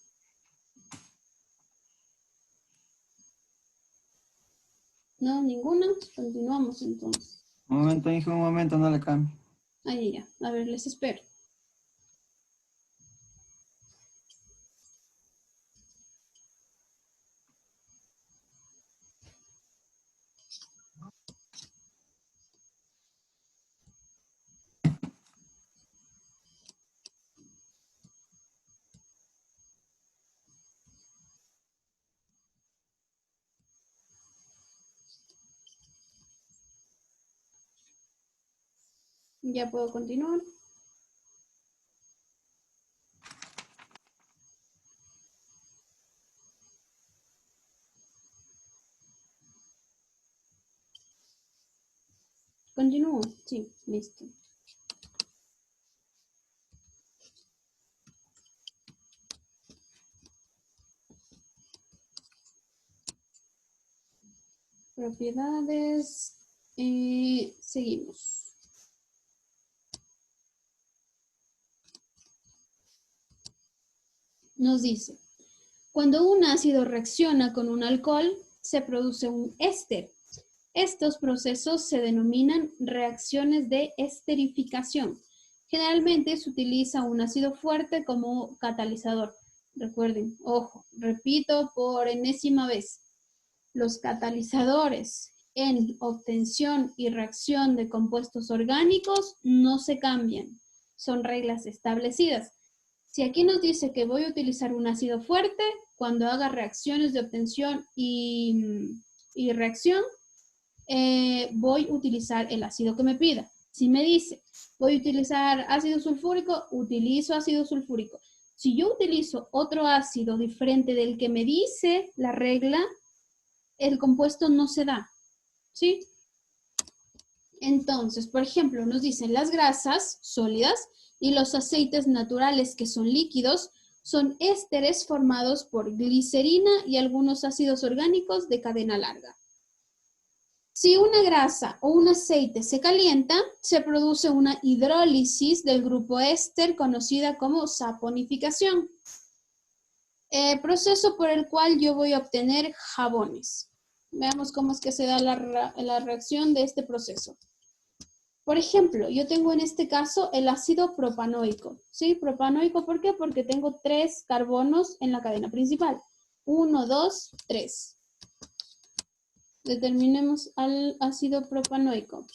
No, ninguna. Continuamos entonces. Un momento, hijo, un momento, no le cambie. Ahí ya. A ver, les espero. Ya puedo continuar. Continúo. Sí, listo. Propiedades. Seguimos. Nos dice, cuando un ácido reacciona con un alcohol, se produce un éster. Estos procesos se denominan reacciones de esterificación. Generalmente se utiliza un ácido fuerte como catalizador. Recuerden, ojo, repito por enésima vez, los catalizadores en obtención y reacción de compuestos orgánicos no se cambian, son reglas establecidas. Si aquí nos dice que voy a utilizar un ácido fuerte, cuando haga reacciones de obtención y reacción, voy a utilizar el ácido que me pida. Si me dice, voy a utilizar ácido sulfúrico, utilizo ácido sulfúrico. Si yo utilizo otro ácido diferente del que me dice la regla, el compuesto no se da, ¿sí? Entonces, por ejemplo, nos dicen las grasas sólidas y los aceites naturales que son líquidos son ésteres formados por glicerina y algunos ácidos orgánicos de cadena larga. Si una grasa o un aceite se calienta, se produce una hidrólisis del grupo éster conocida como saponificación. Proceso por el cual yo voy a obtener jabones. Veamos cómo es que se da la reacción de este proceso. Por ejemplo, yo tengo en este caso el ácido propanoico. ¿Sí? Propanoico, ¿por qué? Porque tengo 3 carbonos en la cadena principal. 1, 2, 3. Determinemos al ácido propanoico.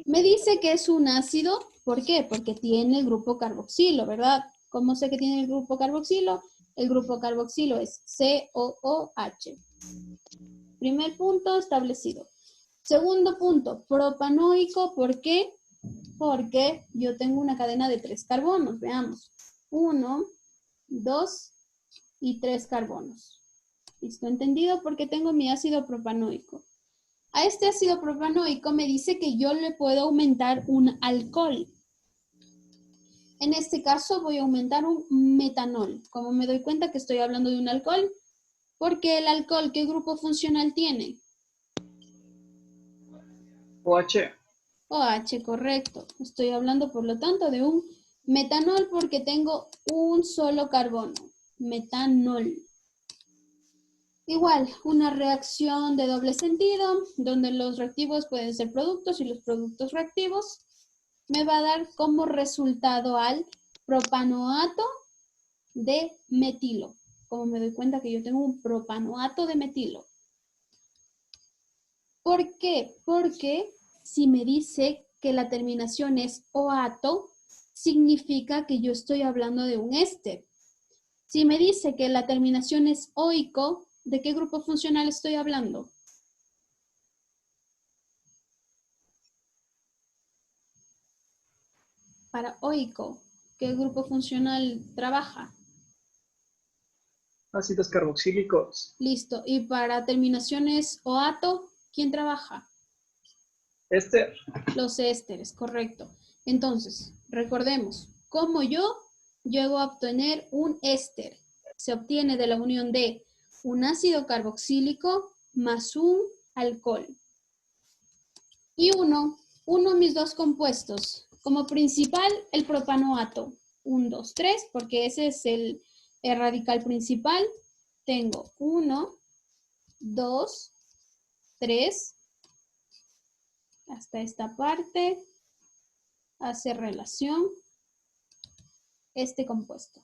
Me dice que es un ácido, ¿por qué? Porque tiene el grupo carboxilo, ¿verdad? ¿Cómo sé que tiene el grupo carboxilo? El grupo carboxilo es COOH. Primer punto establecido. Segundo punto, propanoico, ¿por qué? Porque yo tengo una cadena de 3 carbonos, veamos. 1, 2 y 3 carbonos. ¿Listo? ¿Entendido? Porque tengo mi ácido propanoico. A este ácido propanoico me dice que yo le puedo aumentar un alcohol. En este caso voy a aumentar un metanol. Como me doy cuenta que estoy hablando de un alcohol, porque el alcohol, ¿qué grupo funcional tiene? OH. OH, correcto. Estoy hablando, por lo tanto, de un metanol porque tengo un solo carbono. Metanol. Igual, una reacción de doble sentido, donde los reactivos pueden ser productos y los productos reactivos, me va a dar como resultado al propanoato de metilo. Como me doy cuenta que yo tengo un propanoato de metilo. ¿Por qué? Porque si me dice que la terminación es oato, significa que yo estoy hablando de un éster. Si me dice que la terminación es oico, ¿de qué grupo funcional estoy hablando? Para oico, ¿qué grupo funcional trabaja? Ácidos carboxílicos. Listo. Y para terminaciones oato, ¿quién trabaja? Éster. Los ésteres, correcto. Entonces, recordemos, ¿cómo yo llego a obtener un éster? Se obtiene de la unión de un ácido carboxílico más un alcohol. Y uno mis dos compuestos. Como principal, el propanoato. 1, 2, 3, porque ese es el radical principal. Tengo 1, 2, 3. Hasta esta parte. Hace relación este compuesto.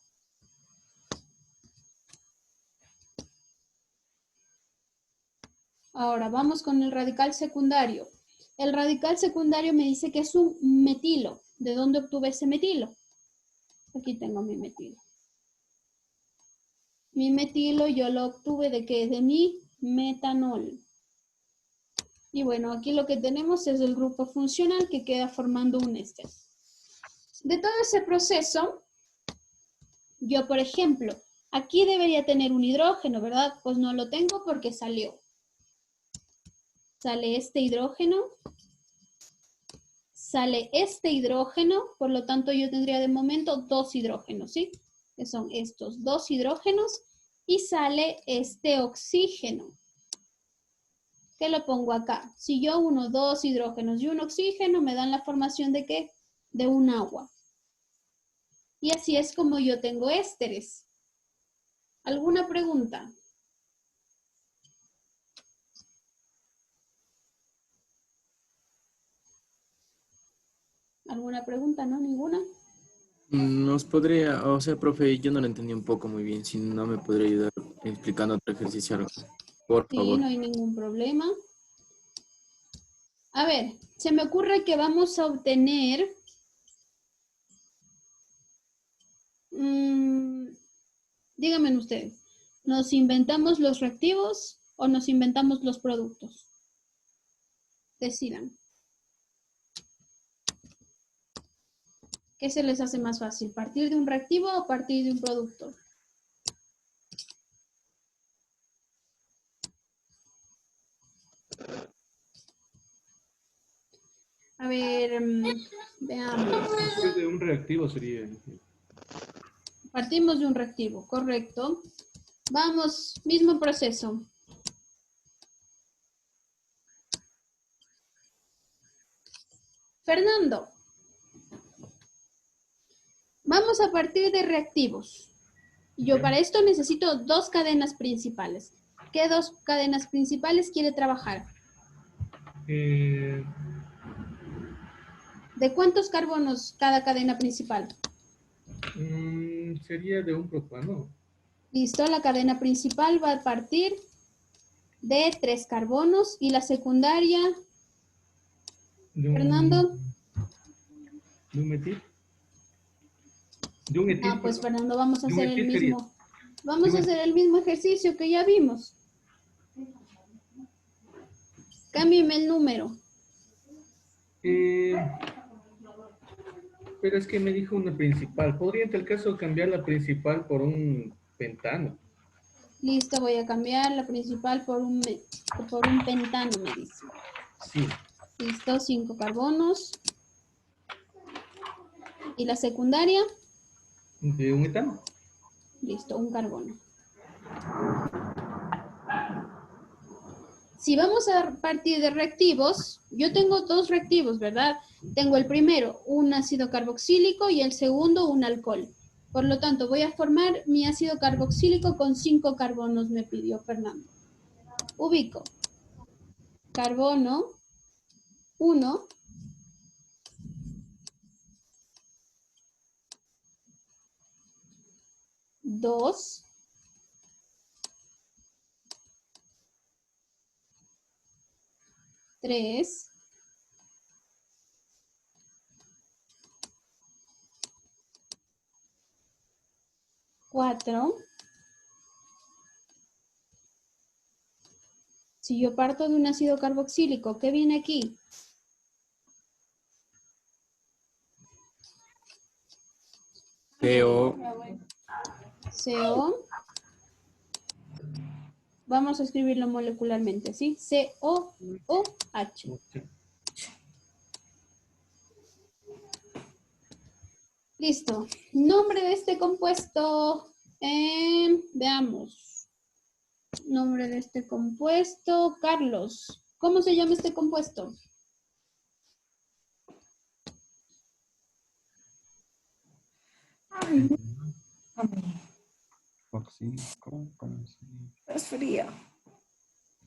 Ahora vamos con el radical secundario. El radical secundario me dice que es un metilo. ¿De dónde obtuve ese metilo? Aquí tengo mi metilo. Mi metilo yo lo obtuve ¿de qué? De mi metanol. Y bueno, aquí lo que tenemos es el grupo funcional que queda formando un éster. De todo ese proceso, yo por ejemplo, aquí debería tener un hidrógeno, ¿verdad? Pues no lo tengo porque salió. Sale este hidrógeno. Sale este hidrógeno, por lo tanto yo tendría de momento 2 hidrógenos, ¿sí? Que son estos 2 hidrógenos y sale este oxígeno. ¿Qué lo pongo acá? Si yo uno 2 hidrógenos y un oxígeno me dan la formación de ¿qué? De un agua. Y así es como yo tengo ésteres. ¿Alguna pregunta? ¿Alguna pregunta? ¿No? ¿Ninguna? Nos podría, o sea, profe, yo no lo entendí un poco muy bien, si no me podría ayudar explicando otro ejercicio, por Sí, favor. no hay ningún problema. A ver, se me ocurre que vamos a obtener... díganme ustedes, ¿nos inventamos los reactivos o nos inventamos los productos? Decidan. ¿Qué se les hace más fácil? ¿Partir de un reactivo o partir de un producto? A ver, veamos. De un reactivo sería. Partimos de un reactivo, correcto. Vamos, mismo proceso. Fernando. Vamos a partir de reactivos. Yo para esto necesito 2 cadenas principales. ¿Qué 2 cadenas principales quiere trabajar? ¿De cuántos carbonos cada cadena principal? Sería de un propano. Listo, la cadena principal va a partir de 3 carbonos y la secundaria, Fernando. ¿De un metil? ¿De un etil? Ah, pues Fernando, vamos a ¿De un hacer el etil sería? mismo. Vamos a hacer el mismo ejercicio que ya vimos. Cámbiame el número. Pero es que me dijo una principal. ¿Podría en tal caso cambiar la principal por un pentano? Listo, voy a cambiar la principal por un pentano, me dice. Sí. Listo, 5 carbonos. ¿Y la secundaria? De un etano. Listo, un carbono. Si vamos a partir de reactivos, yo tengo dos reactivos, ¿verdad? Tengo el primero, un ácido carboxílico, y el segundo, un alcohol. Por lo tanto, voy a formar mi ácido carboxílico con 5 carbonos, me pidió Fernando. Ubico. Carbono 1. Dos. 3. 4. Si yo parto de un ácido carboxílico, ¿qué viene aquí? CO. CO. Vamos a escribirlo molecularmente, ¿sí? COOH. Listo. Nombre de este compuesto. Veamos. Nombre de este compuesto. Carlos. ¿Cómo se llama este compuesto? Es frío.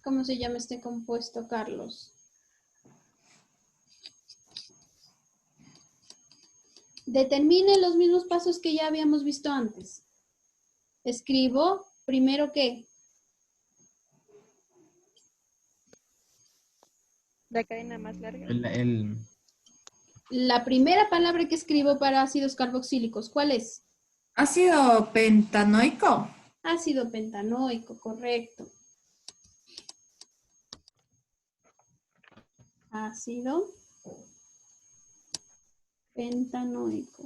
¿Cómo se llama este compuesto, Carlos? Determine los mismos pasos que ya habíamos visto antes. Escribo primero ¿qué? La cadena más larga. La primera palabra que escribo para ácidos carboxílicos, ¿cuál es? Ácido pentanoico. Ácido pentanoico, correcto. Ácido pentanoico.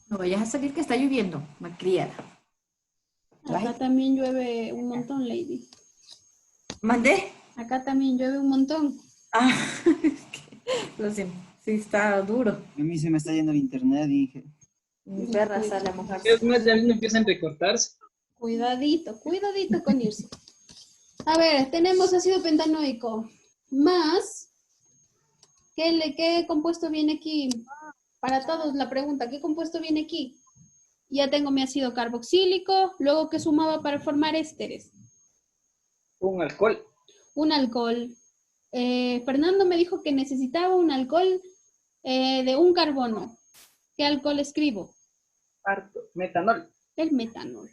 No vayas a salir que está lloviendo, malcriada. Acá también llueve un montón, Lady. ¿Mandé? Acá también llueve un montón. Ah, lo siento. Sí, está duro. A mí se me está yendo el internet y dije, Mi perra sale a mojarse. Es más, ya mismo empiezan a recortarse. Cuidadito, cuidadito con irse. A ver, tenemos ácido pentanoico más, ¿qué compuesto viene aquí? Para todos la pregunta, ¿qué compuesto viene aquí? Ya tengo mi ácido carboxílico, luego ¿qué sumaba para formar ésteres? Un alcohol. Un alcohol. Fernando me dijo que necesitaba un alcohol de un carbono. ¿Qué alcohol escribo? Metanol. El metanol.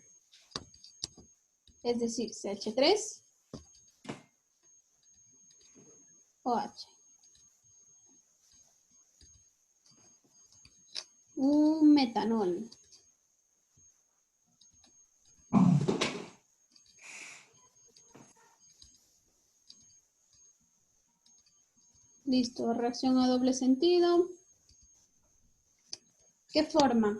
Es decir, CH3 OH. Un metanol. Listo, reacción a doble sentido. ¿Qué forma?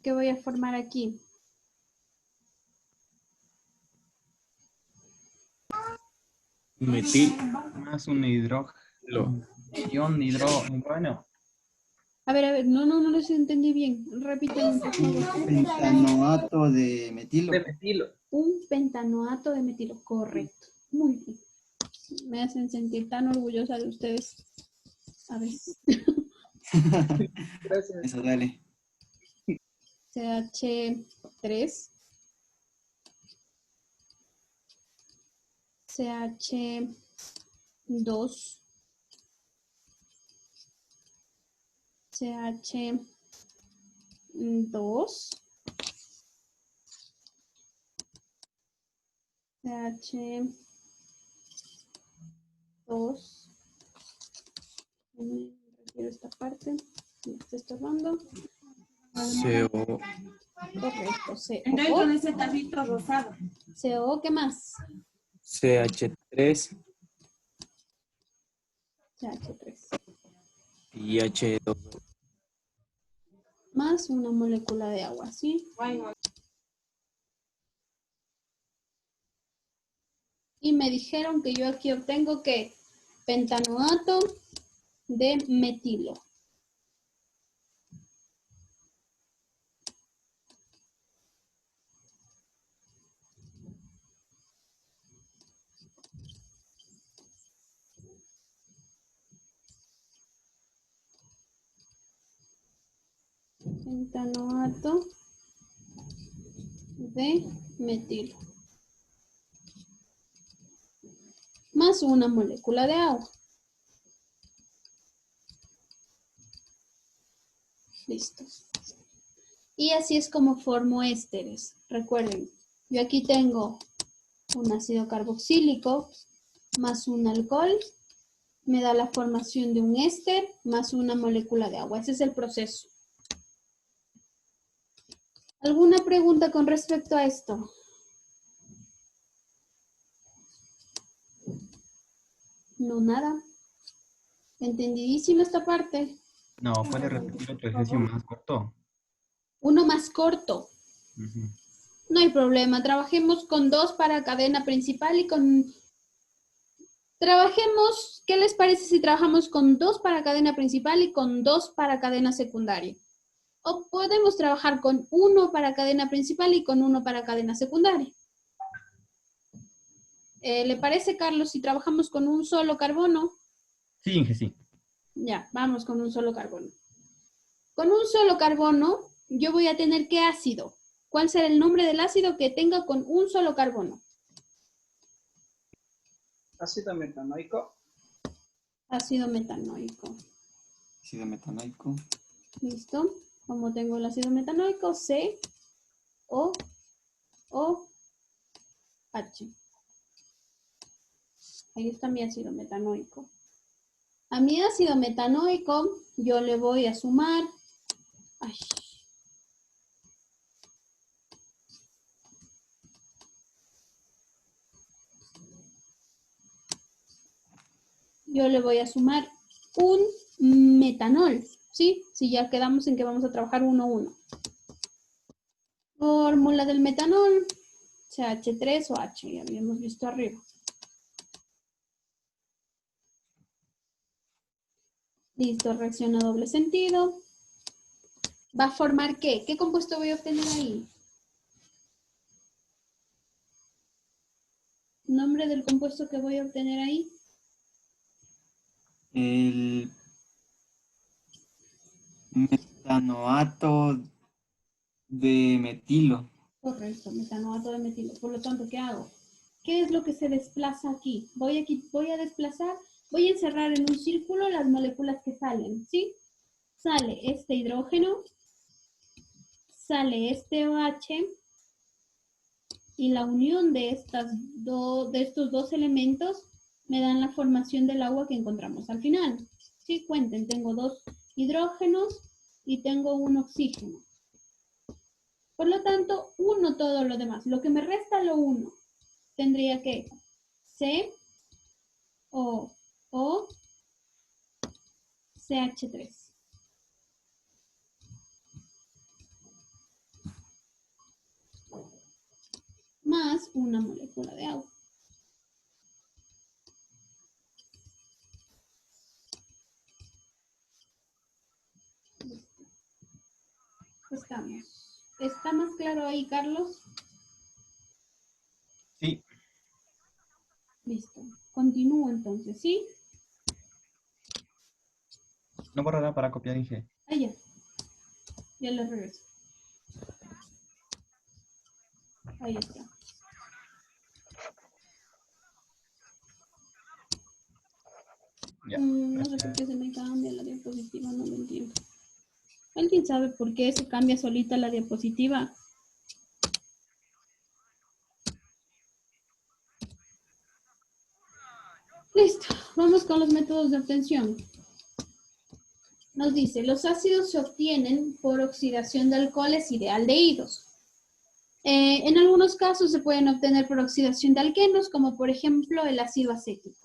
¿Qué voy a formar aquí? Metil. Más un hidrógeno. Bueno, A ver, no les entendí bien. Repiten, por favor. pentanoato de metilo. De metilo. Un pentanoato de metilo. Correcto. Muy bien. Me hacen sentir tan orgullosa de ustedes. A veces. Gracias. Eso, dale. CH3. CH2. CH2. CH2. Retiro esta parte. Me está estorbando. CO. Correcto. Entonces CO. con ese tacito rosado. CO, ¿qué más? CH3 CH3. y H2. más una molécula de agua, ¿sí? Y me dijeron que yo aquí obtengo que pentanoato de metilo. Pentanoato de metilo. Más una molécula de agua. Listo. Y así es como formo ésteres. Recuerden, yo aquí tengo un ácido carboxílico más un alcohol, me da la formación de un éster más una molécula de agua. Ese es el proceso. ¿Alguna pregunta con respecto a esto? No, nada. ¿Entendidísima esta parte? No, ¿puede repetir otro ejercicio más corto? Uno más corto. Ujú. No hay problema. Trabajemos con 2 para cadena principal y con... Trabajemos, ¿qué les parece si trabajamos con 2 para cadena principal y con 2 para cadena secundaria? O podemos trabajar con 1 para cadena principal y con 1 para cadena secundaria. ¿Le parece, Carlos, si trabajamos con un solo carbono? Sí, Inge, sí. Ya, vamos con un solo carbono. Con un solo carbono, yo voy a tener ¿qué ácido? ¿Cuál será el nombre del ácido que tenga con un solo carbono? Ácido metanoico. Ácido metanoico. Ácido metanoico. ¿Listo? Como tengo el ácido metanoico, C, O, H. Ahí está mi ácido metanoico. A mi ácido metanoico yo le voy a sumar... Ay. Yo le voy a sumar un metanol, ¿sí? Si ya quedamos en que vamos a trabajar 1-1. Fórmula del metanol, CH3 o H, ya habíamos visto arriba. Listo, reacción a doble sentido. ¿Va a formar qué? ¿Qué compuesto voy a obtener ahí? ¿Nombre del compuesto que voy a obtener ahí? El metanoato de metilo. Correcto, metanoato de metilo. Por lo tanto, ¿qué hago? ¿Qué es lo que se desplaza aquí? Voy a desplazar, voy a encerrar en un círculo las moléculas que salen, ¿sí? Sale este hidrógeno, sale este OH, y la unión de estos dos elementos me dan la formación del agua que encontramos al final. Sí, cuenten, tengo 2 hidrógenos y tengo un oxígeno. Por lo tanto, 1 todo lo demás. Lo que me resta lo 1. Tendría que C, O, CH3. Más una molécula de agua. Listo. Estamos. ¿Está más claro ahí, Carlos? Sí. Listo. Continúo entonces, ¿sí? No borrará para copiar, Inge. Ah, ya. Ya lo regreso. Ahí está. Ya. No sé por qué se me cambia la diapositiva, no lo entiendo. ¿Alguien sabe por qué se cambia solita la diapositiva? Listo, vamos con los métodos de obtención. Nos dice, los ácidos se obtienen por oxidación de alcoholes y de aldehídos. En algunos casos se pueden obtener por oxidación de alquenos, como por ejemplo el ácido acético.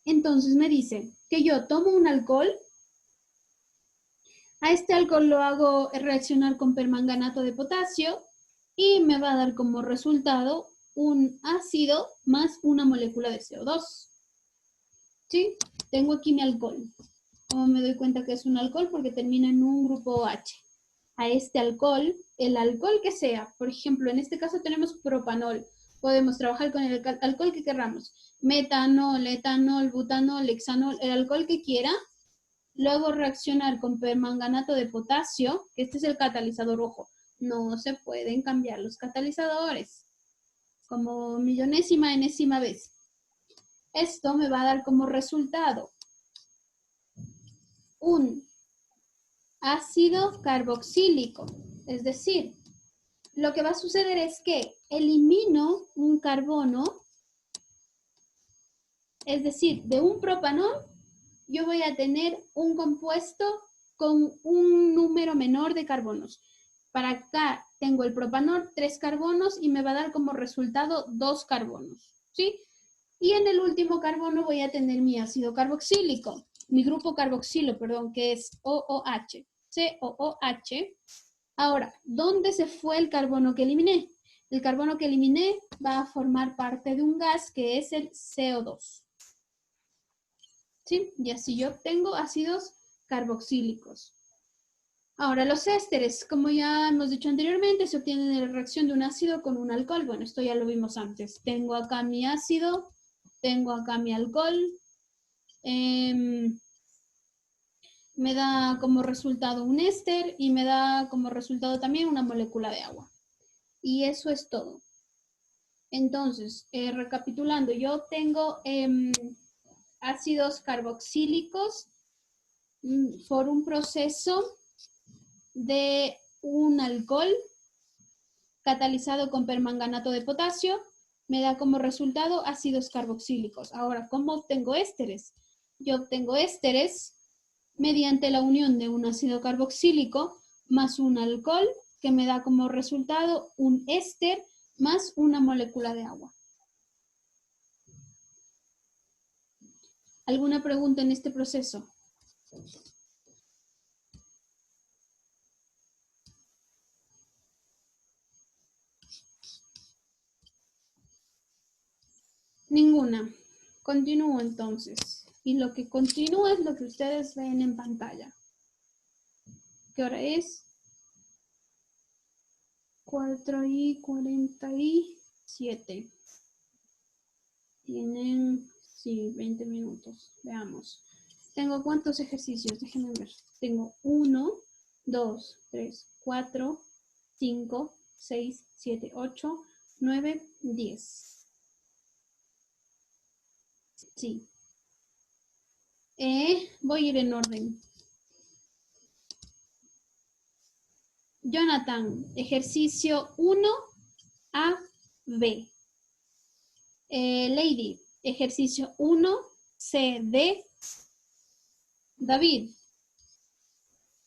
Entonces me dice que yo tomo un alcohol, A este alcohol lo hago reaccionar con permanganato de potasio y me va a dar como resultado un ácido más una molécula de CO2. ¿Sí? Tengo aquí mi alcohol. ¿Cómo me doy cuenta que es un alcohol? Porque termina en un grupo OH. A este alcohol, el alcohol que sea, por ejemplo, en este caso tenemos propanol. Podemos trabajar con el alcohol que queramos. Metanol, etanol, butanol, hexanol, el alcohol que quiera. Luego reaccionar con permanganato de potasio, que este es el catalizador rojo. No se pueden cambiar los catalizadores. Como millonésima, enésima vez. Esto me va a dar como resultado un ácido carboxílico. Es decir, lo que va a suceder es que elimino un carbono, es decir, de un propanol, yo voy a tener un compuesto con un número menor de carbonos. Para acá tengo el propanol, 3 carbonos, y me va a dar como resultado 2 carbonos, ¿sí? Y en el último carbono voy a tener mi ácido carboxílico, mi grupo carboxilo, perdón, que es OOH, COOH. Ahora, ¿dónde se fue el carbono que eliminé? El carbono que eliminé va a formar parte de un gas que es el CO2. ¿Sí? Y así yo obtengo ácidos carboxílicos. Ahora, los ésteres, como ya hemos dicho anteriormente, se obtienen en la reacción de un ácido con un alcohol. Bueno, esto ya lo vimos antes. Tengo acá mi ácido, tengo acá mi alcohol. Me da como resultado un éster y me da como resultado también una molécula de agua. Y eso es todo. Entonces, recapitulando, yo tengo ácidos carboxílicos por un proceso de un alcohol catalizado con permanganato de potasio, me da como resultado ácidos carboxílicos. Ahora, ¿cómo obtengo ésteres? Yo obtengo ésteres mediante la unión de un ácido carboxílico más un alcohol que me da como resultado un éster más una molécula de agua. ¿Alguna pregunta en este proceso? Ninguna. Continúo entonces. Y lo que continúa es lo que ustedes ven en pantalla. ¿Qué hora es? 4:47. Tienen, sí, 20 minutos. Veamos. ¿Tengo cuántos ejercicios? Déjenme ver. Tengo 1, 2, 3, 4, 5, 6, 7, 8, 9, 10. Sí. Voy a ir en orden. Jonathan, ejercicio 1, A, B. Lady, ejercicio 1, C, D. David,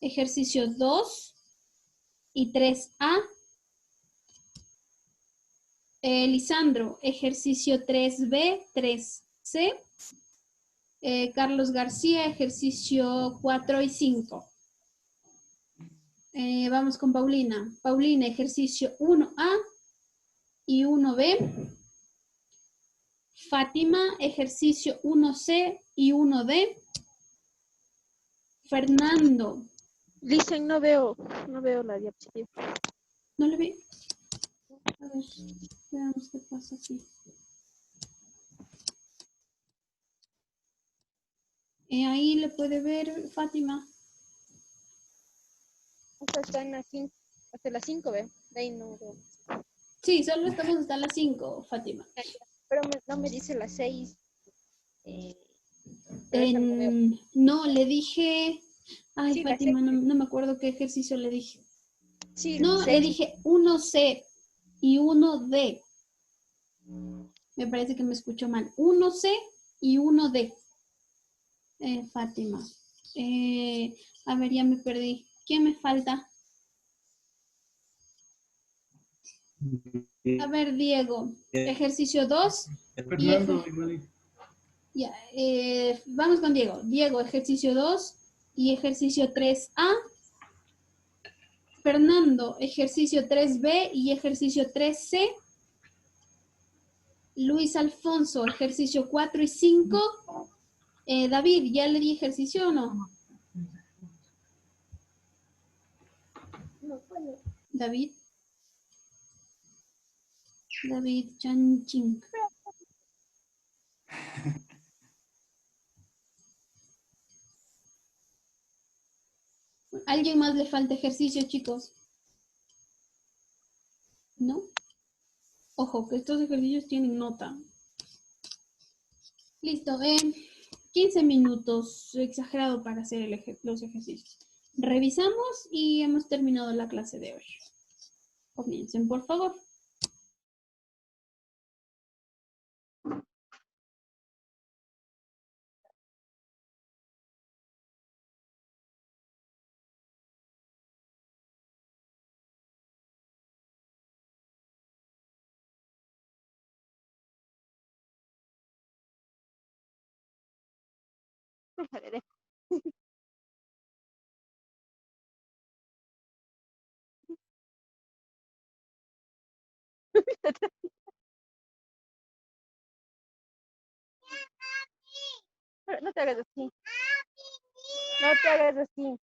ejercicio 2 y 3A. Lisandro, ejercicio 3B, 3C. Carlos García, ejercicio 4 y 5. Vamos con Paulina. Paulina, ejercicio 1A y 1B. Fátima, ejercicio 1C y 1D. Fernando. Dicen, no veo la diapositiva. ¿No le ve? A ver, veamos qué pasa aquí. Ahí le puede ver Fátima. Esta está en la 5, hasta las 5, ¿ve? De ahí no veo. Sí, solo estamos hasta las 5, Fátima. Pero no me dice las 6. Pero no veo. No, le dije... Ay, Sí, Fátima, no me acuerdo qué ejercicio le dije. Sí, No, le dije 1C y 1D. Me parece que me escuchó mal. 1C y 1D. Fátima. A ver, ya me perdí. ¿Quién me falta? A ver, Diego. Ejercicio 2. Fernando, igual. Ya, vamos con Diego. Diego, ejercicio 2 y ejercicio 3A. Fernando, ejercicio 3B y ejercicio 3C. Luis Alfonso, ejercicio 4 y 5. David, ¿ya le di ejercicio o no? David. David Chanching. ¿Alguien más le falta ejercicio, chicos? ¿No? Ojo, que estos ejercicios tienen nota. Listo, 15 minutos, exagerado para hacer los ejercicios. Revisamos y hemos terminado la clase de hoy. Comiencen, por favor. No te hagas así. No te hagas así.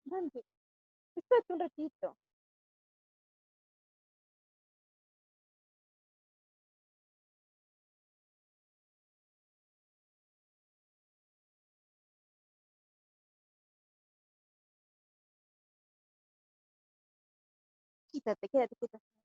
Dante, espérate un ratito. Quítate, quédate, quédate.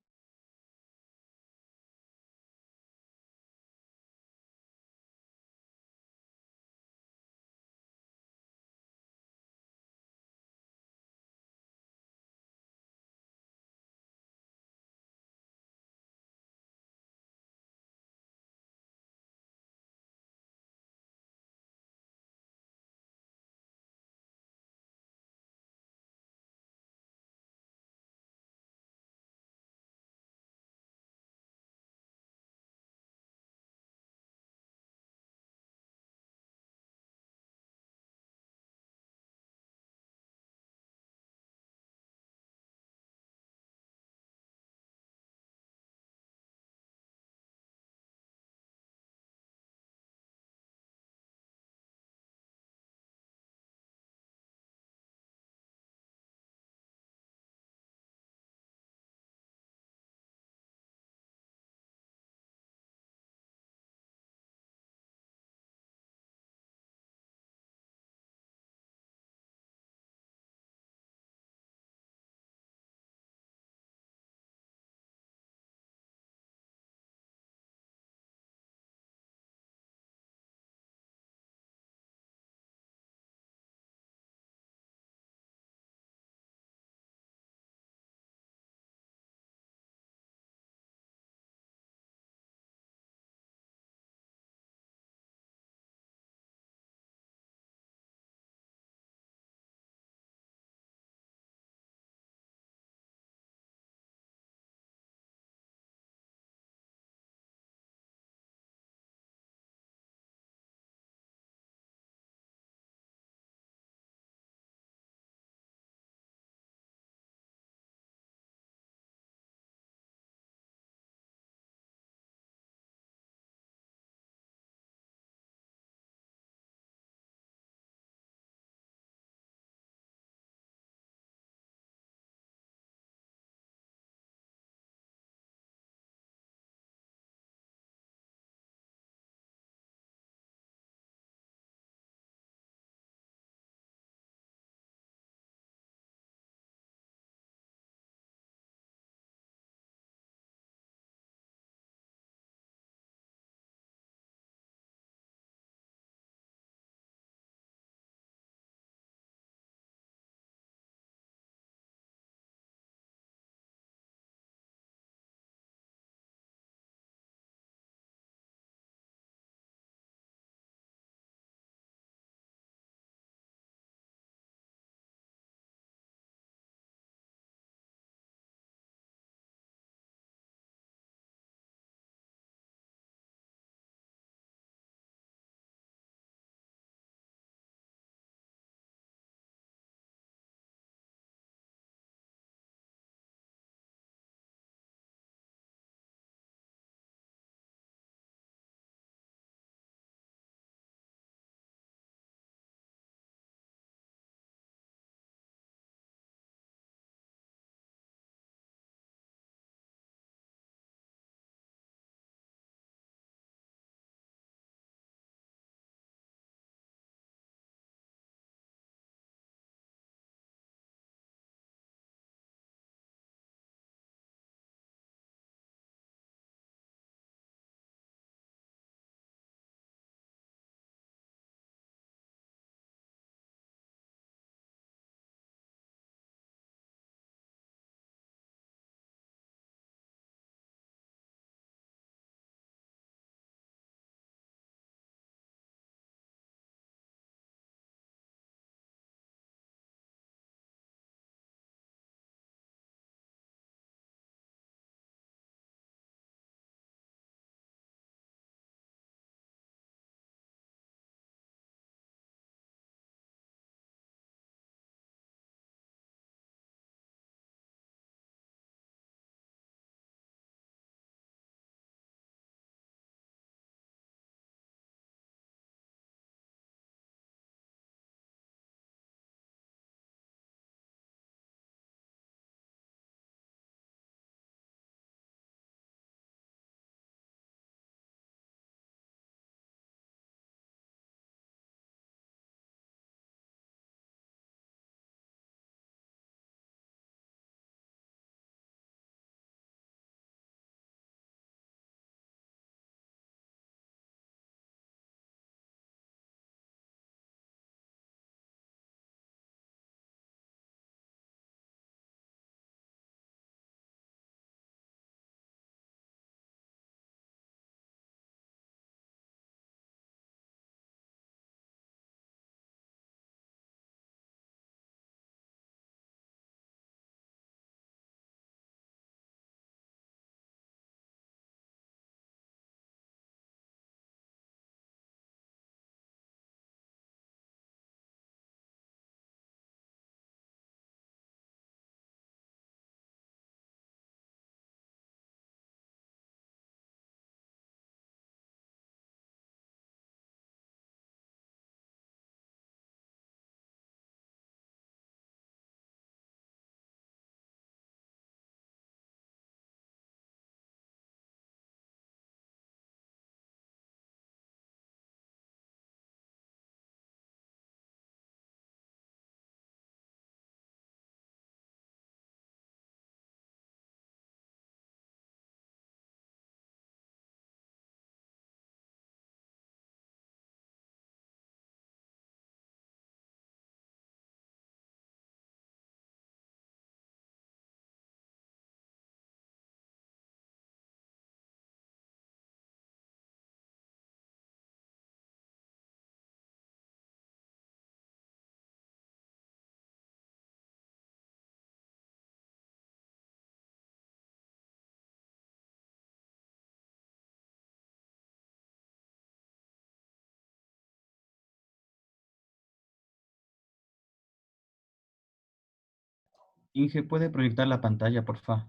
Inge, ¿puede proyectar la pantalla, por favor?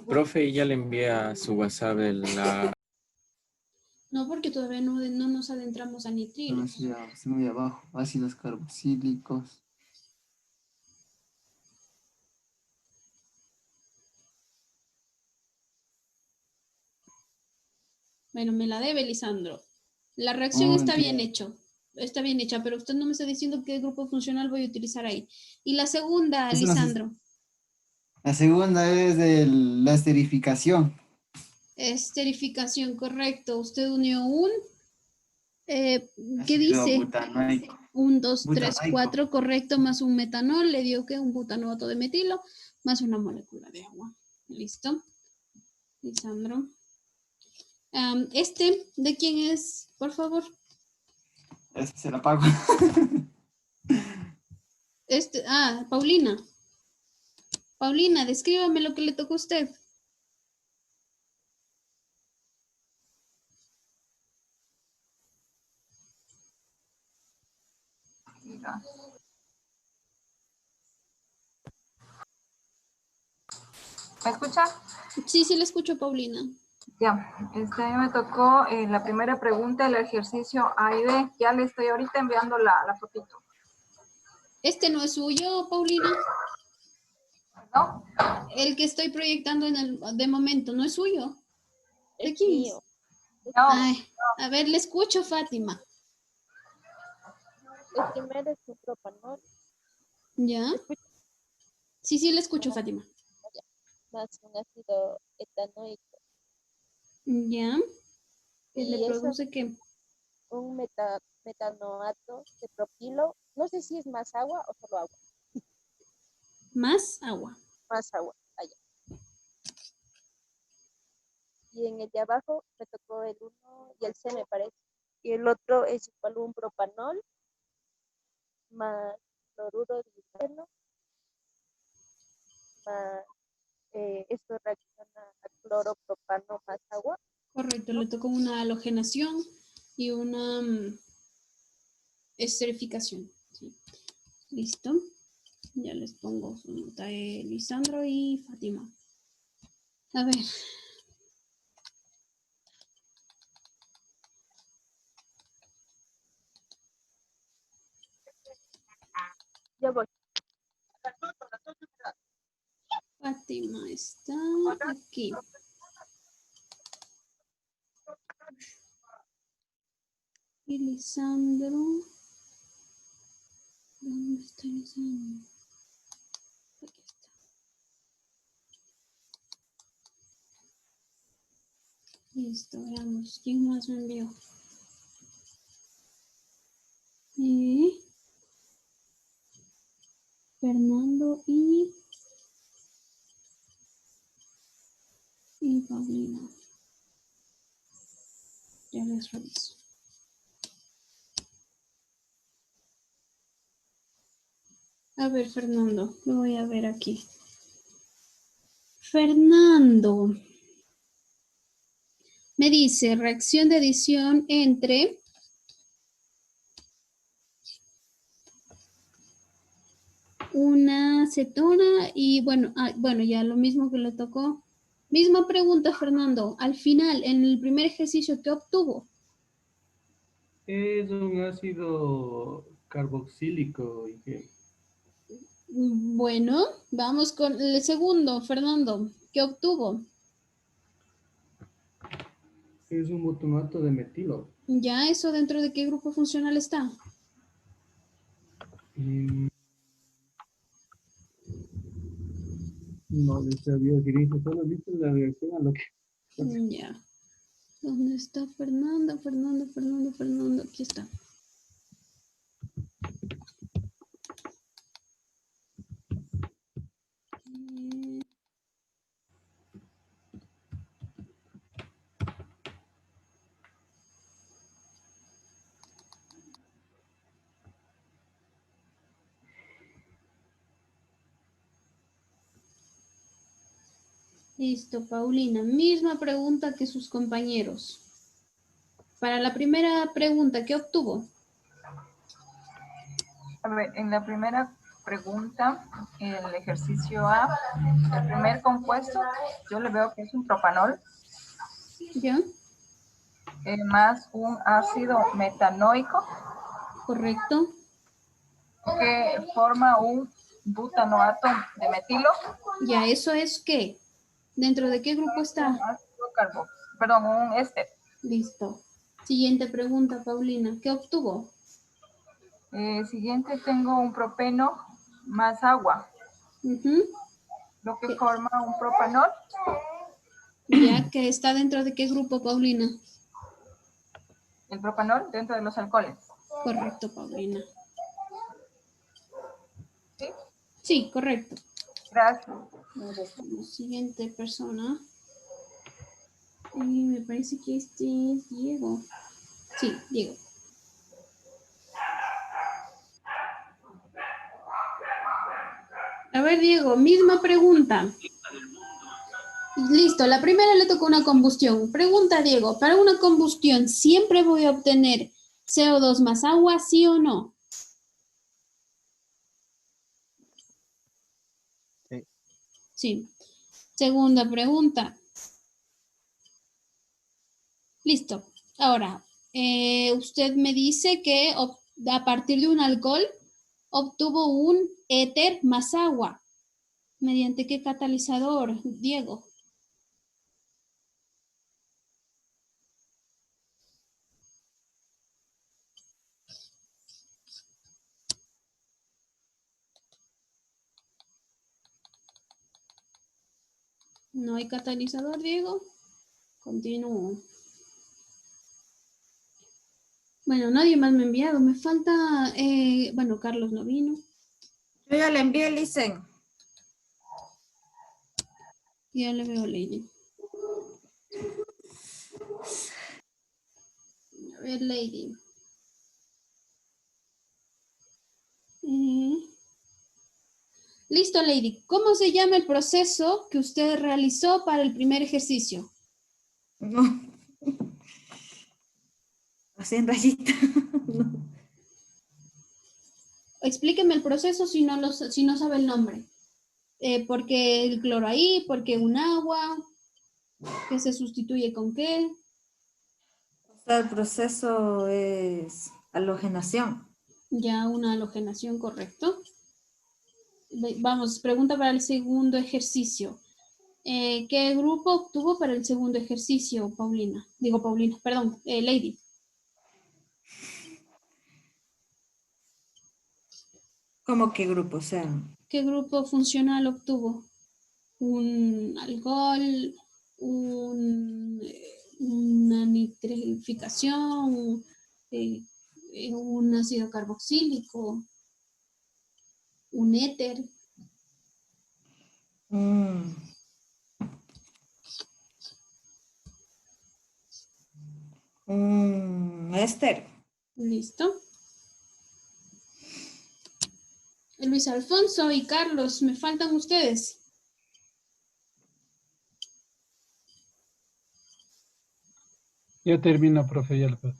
Profe, ya le envié a su WhatsApp la... No, porque todavía no nos adentramos a No, nitriles. sí, ya, está muy abajo. Ácidos carboxílicos. Bueno, me la debe, Lisandro. La reacción Oh, está bien entiendo. hecha. Está bien hecha, pero usted no me está diciendo qué grupo funcional voy a utilizar ahí. Y la segunda, Eso no sé. Lisandro. La segunda es de la esterificación. Esterificación, correcto. Usted unió ¿qué Ácido dice? butanoico. 1, 2, 3, Butanoico. 4, correcto, más un metanol, le dio que un butanoato de metilo, más una molécula de agua. Listo, Lisandro. ¿De quién es, por favor? Se la pago. Paulina. Paulina, descríbame lo que le tocó a usted. ¿Me escucha? Sí, sí le escucho, Paulina. Ya, a mí me tocó la primera pregunta, el ejercicio A y B. Ya le estoy ahorita enviando la fotito. ¿Este no es suyo, Paulina? ¿No? El que estoy proyectando de momento, ¿no es suyo? ¿De Es quién es? mío. No, Ay, a ver, le escucho, Fátima. El primero es un propanol, ¿Ya? escucha, Sí, sí, le escucho, más, Fátima. más un ácido etanoico. ¿Ya? ¿Que le Y eso, produce qué? un metanoato de propilo. No sé si es más agua o solo agua. Más agua. Más agua, allá. Y en el de abajo me tocó el 1 y el C, me parece. Y el otro es igual un propanol más cloruro de hidrógeno más esto reacciona a cloropropano más agua, Correcto, ¿no? le tocó una halogenación y una esterificación. Sí. Listo. Ya les pongo su nota, Lisandro y Fátima. A ver. Ya voy. Fátima está aquí. Y Lisandro. ¿Dónde está Lisandro? Aquí está. Listo, veamos. ¿Quién más me envió? Fernando y Paulina. Ya les reviso. A ver, Fernando, lo voy a ver aquí. Fernando. Me dice reacción de adición entre una cetona y bueno, ya lo mismo que le tocó. Misma pregunta, Fernando. Al final, en el primer ejercicio, ¿qué obtuvo? Es un ácido carboxílico, Inge. Bueno, vamos con el segundo, Fernando. ¿Qué obtuvo? Es un butanato de metilo. ¿Ya eso dentro de qué grupo funcional está? Mm, no le sabía decir, Inge, solo viste la reacción a lo que... Ya. ¿Dónde está Fernando? Fernando. Aquí está. Listo, Paulina. Misma pregunta que sus compañeros. Para la primera pregunta, ¿qué obtuvo? A ver, en la primera pregunta, el ejercicio A, el primer compuesto, yo le veo que es un propanol, ¿Ya? más un ácido metanoico ¿Correcto? que forma un butanoato de metilo. Ya, ¿eso es qué? ¿Dentro de qué grupo está? Un éster. Listo. Siguiente pregunta, Paulina. ¿Qué obtuvo? Siguiente tengo un propeno más agua, Ujú. lo que forma un propanol. Ya, ¿que está dentro de qué grupo, Paulina? El propanol dentro de los alcoholes. Correcto, Paulina. ¿Sí? Sí, correcto. Gracias. Siguiente persona. Me parece que este es Diego. Sí, Diego. A ver, Diego, misma pregunta. Listo, la primera le tocó una combustión. Pregunta, Diego, ¿para una combustión siempre voy a obtener CO2 más agua, sí o no? Sí. Sí. Segunda pregunta. Listo. Ahora, usted me dice que a partir de un alcohol obtuvo un éter más agua. ¿Mediante qué catalizador, Diego? ¿No hay catalizador, Diego? Continúo. Bueno, nadie más me ha enviado. Me falta, bueno, Carlos no vino. Yo ya le envié, Listen. Ya le veo, Lady. A ver, Lady. Listo, Lady. ¿Cómo se llama el proceso que usted realizó para el primer ejercicio? No. Así en rayita. No. Explíqueme el proceso si no sabe el nombre. ¿Por qué el cloro ahí? ¿Por qué un agua? ¿Qué se sustituye con qué? O sea, el proceso es halogenación. Ya una halogenación, correcto. Vamos, pregunta para el segundo ejercicio. ¿Qué grupo obtuvo para el segundo ejercicio, Paulina? Digo Paulina, perdón, Lady. ¿Cómo qué grupo? O sea, ¿Qué grupo funcional obtuvo? ¿Un alcohol? ¿Una nitrificación? ¿Un ácido carboxílico? ¿Un éter? éster. Listo. Luis Alfonso y Carlos, me faltan ustedes. Ya termina, profe, ya lo puedo.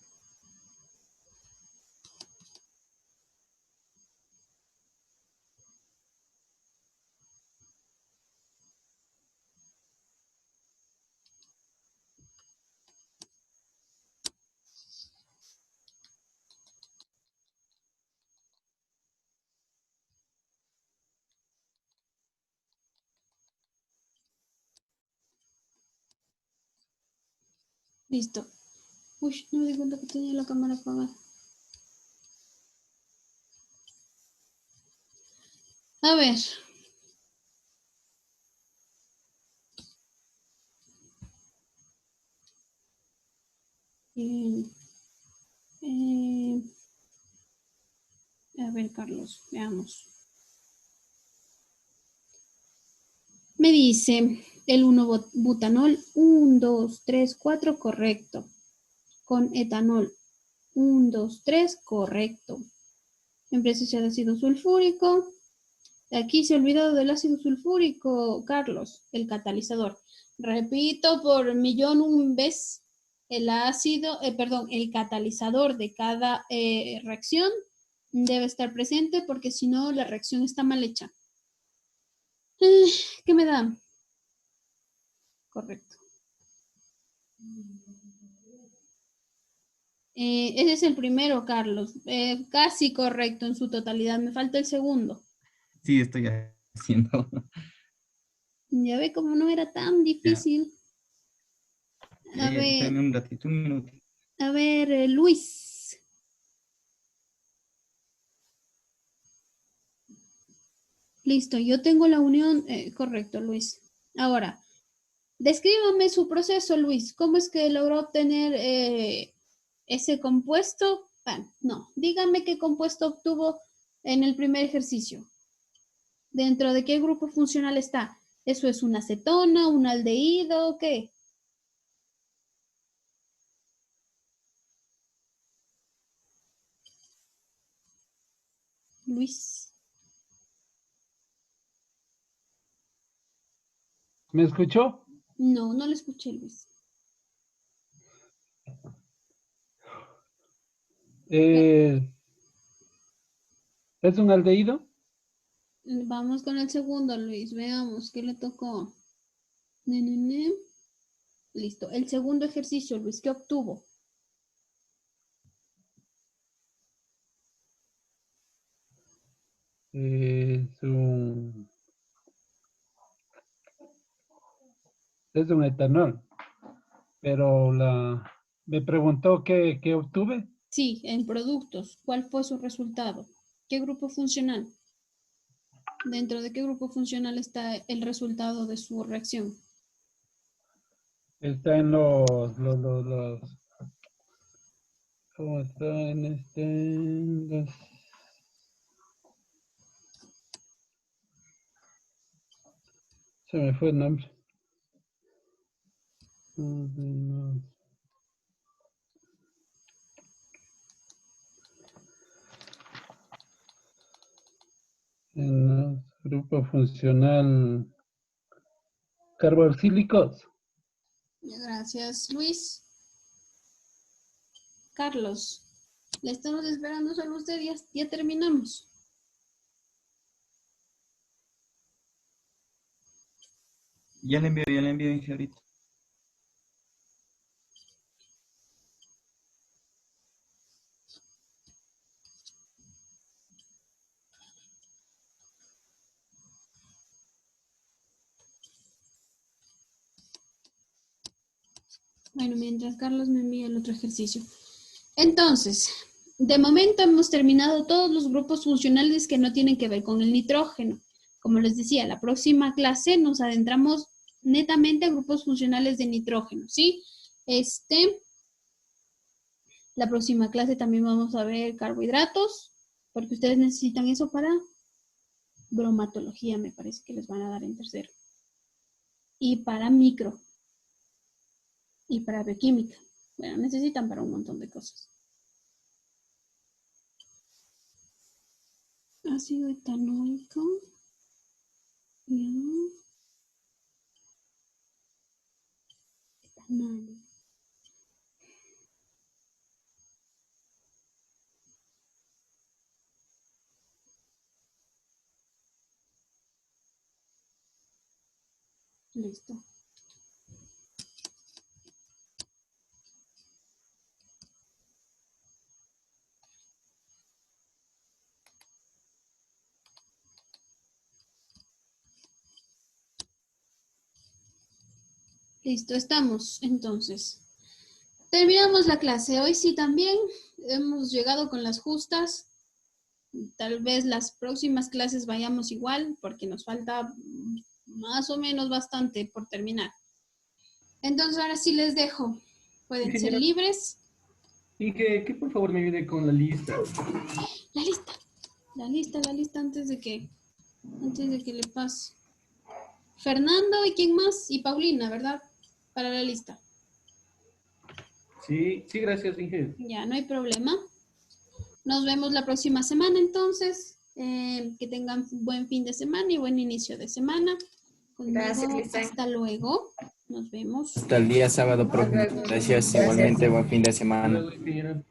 Listo. Uy, no me di cuenta que tenía la cámara apagada. A ver. A ver, Carlos, veamos. Me dice el 1-butanol, 1, 2, 3, 4, correcto. Con etanol, 1, 2, 3, correcto. En presencia de ácido sulfúrico. Aquí se ha olvidado del ácido sulfúrico, Carlos, el catalizador. Repito por millón un vez, el catalizador de cada reacción debe estar presente porque si no la reacción está mal hecha. ¿Qué me da? Correcto. Ese es el primero, Carlos. Casi correcto en su totalidad. Me falta el segundo. Sí, estoy haciendo. Ya ve cómo no era tan difícil. A ver, Espérame un ratito, un minuto. a ver, Luis. Listo, yo tengo la unión. Correcto, Luis. Ahora, descríbame su proceso, Luis. ¿Cómo es que logró obtener ese compuesto? Bueno, no, dígame qué compuesto obtuvo en el primer ejercicio. ¿Dentro de qué grupo funcional está? ¿Eso es una acetona, un aldehído, qué? Luis. ¿Me escuchó? No, no lo escuché, Luis. ¿Es un aldehído? Vamos con el segundo, Luis. Veamos qué le tocó. Listo. El segundo ejercicio, Luis, ¿qué obtuvo? Es un etanol. Pero me preguntó qué obtuve. Sí, en productos. ¿Cuál fue su resultado? ¿Qué grupo funcional? ¿Dentro de qué grupo funcional está el resultado de su reacción? Está en los ¿cómo está en se me fue el nombre. En el grupo funcional carboxílicos. Gracias, Luis. Carlos, le estamos esperando solo usted, ya terminamos. Ya le envío, Inge, ahorita. Bueno, mientras Carlos me envía el otro ejercicio. Entonces, de momento hemos terminado todos los grupos funcionales que no tienen que ver con el nitrógeno. Como les decía, la próxima clase nos adentramos netamente a grupos funcionales de nitrógeno, ¿sí? La próxima clase también vamos a ver carbohidratos, porque ustedes necesitan eso para bromatología, me parece que les van a dar en tercero. Y para micro. Y para bioquímica. Bueno, necesitan para un montón de cosas. Ácido etanoico. Etanol. Listo. Listo, estamos entonces. Terminamos la clase. Hoy sí también hemos llegado con las justas. Tal vez las próximas clases vayamos igual porque nos falta más o menos bastante por terminar. Entonces ahora sí les dejo. Pueden ser libres. Y que por favor me ayude con la lista. La lista antes de que le pase. Fernando y quién más y Paulina, ¿verdad? Para la lista. Sí, gracias, Inge. Ya, no hay problema. Nos vemos la próxima semana entonces. Que tengan buen fin de semana y buen inicio de semana. Gracias, Lisa. Hasta luego. Nos vemos. Hasta el día sábado, profe. Gracias, igualmente, buen fin de semana. Luego, ingeniero.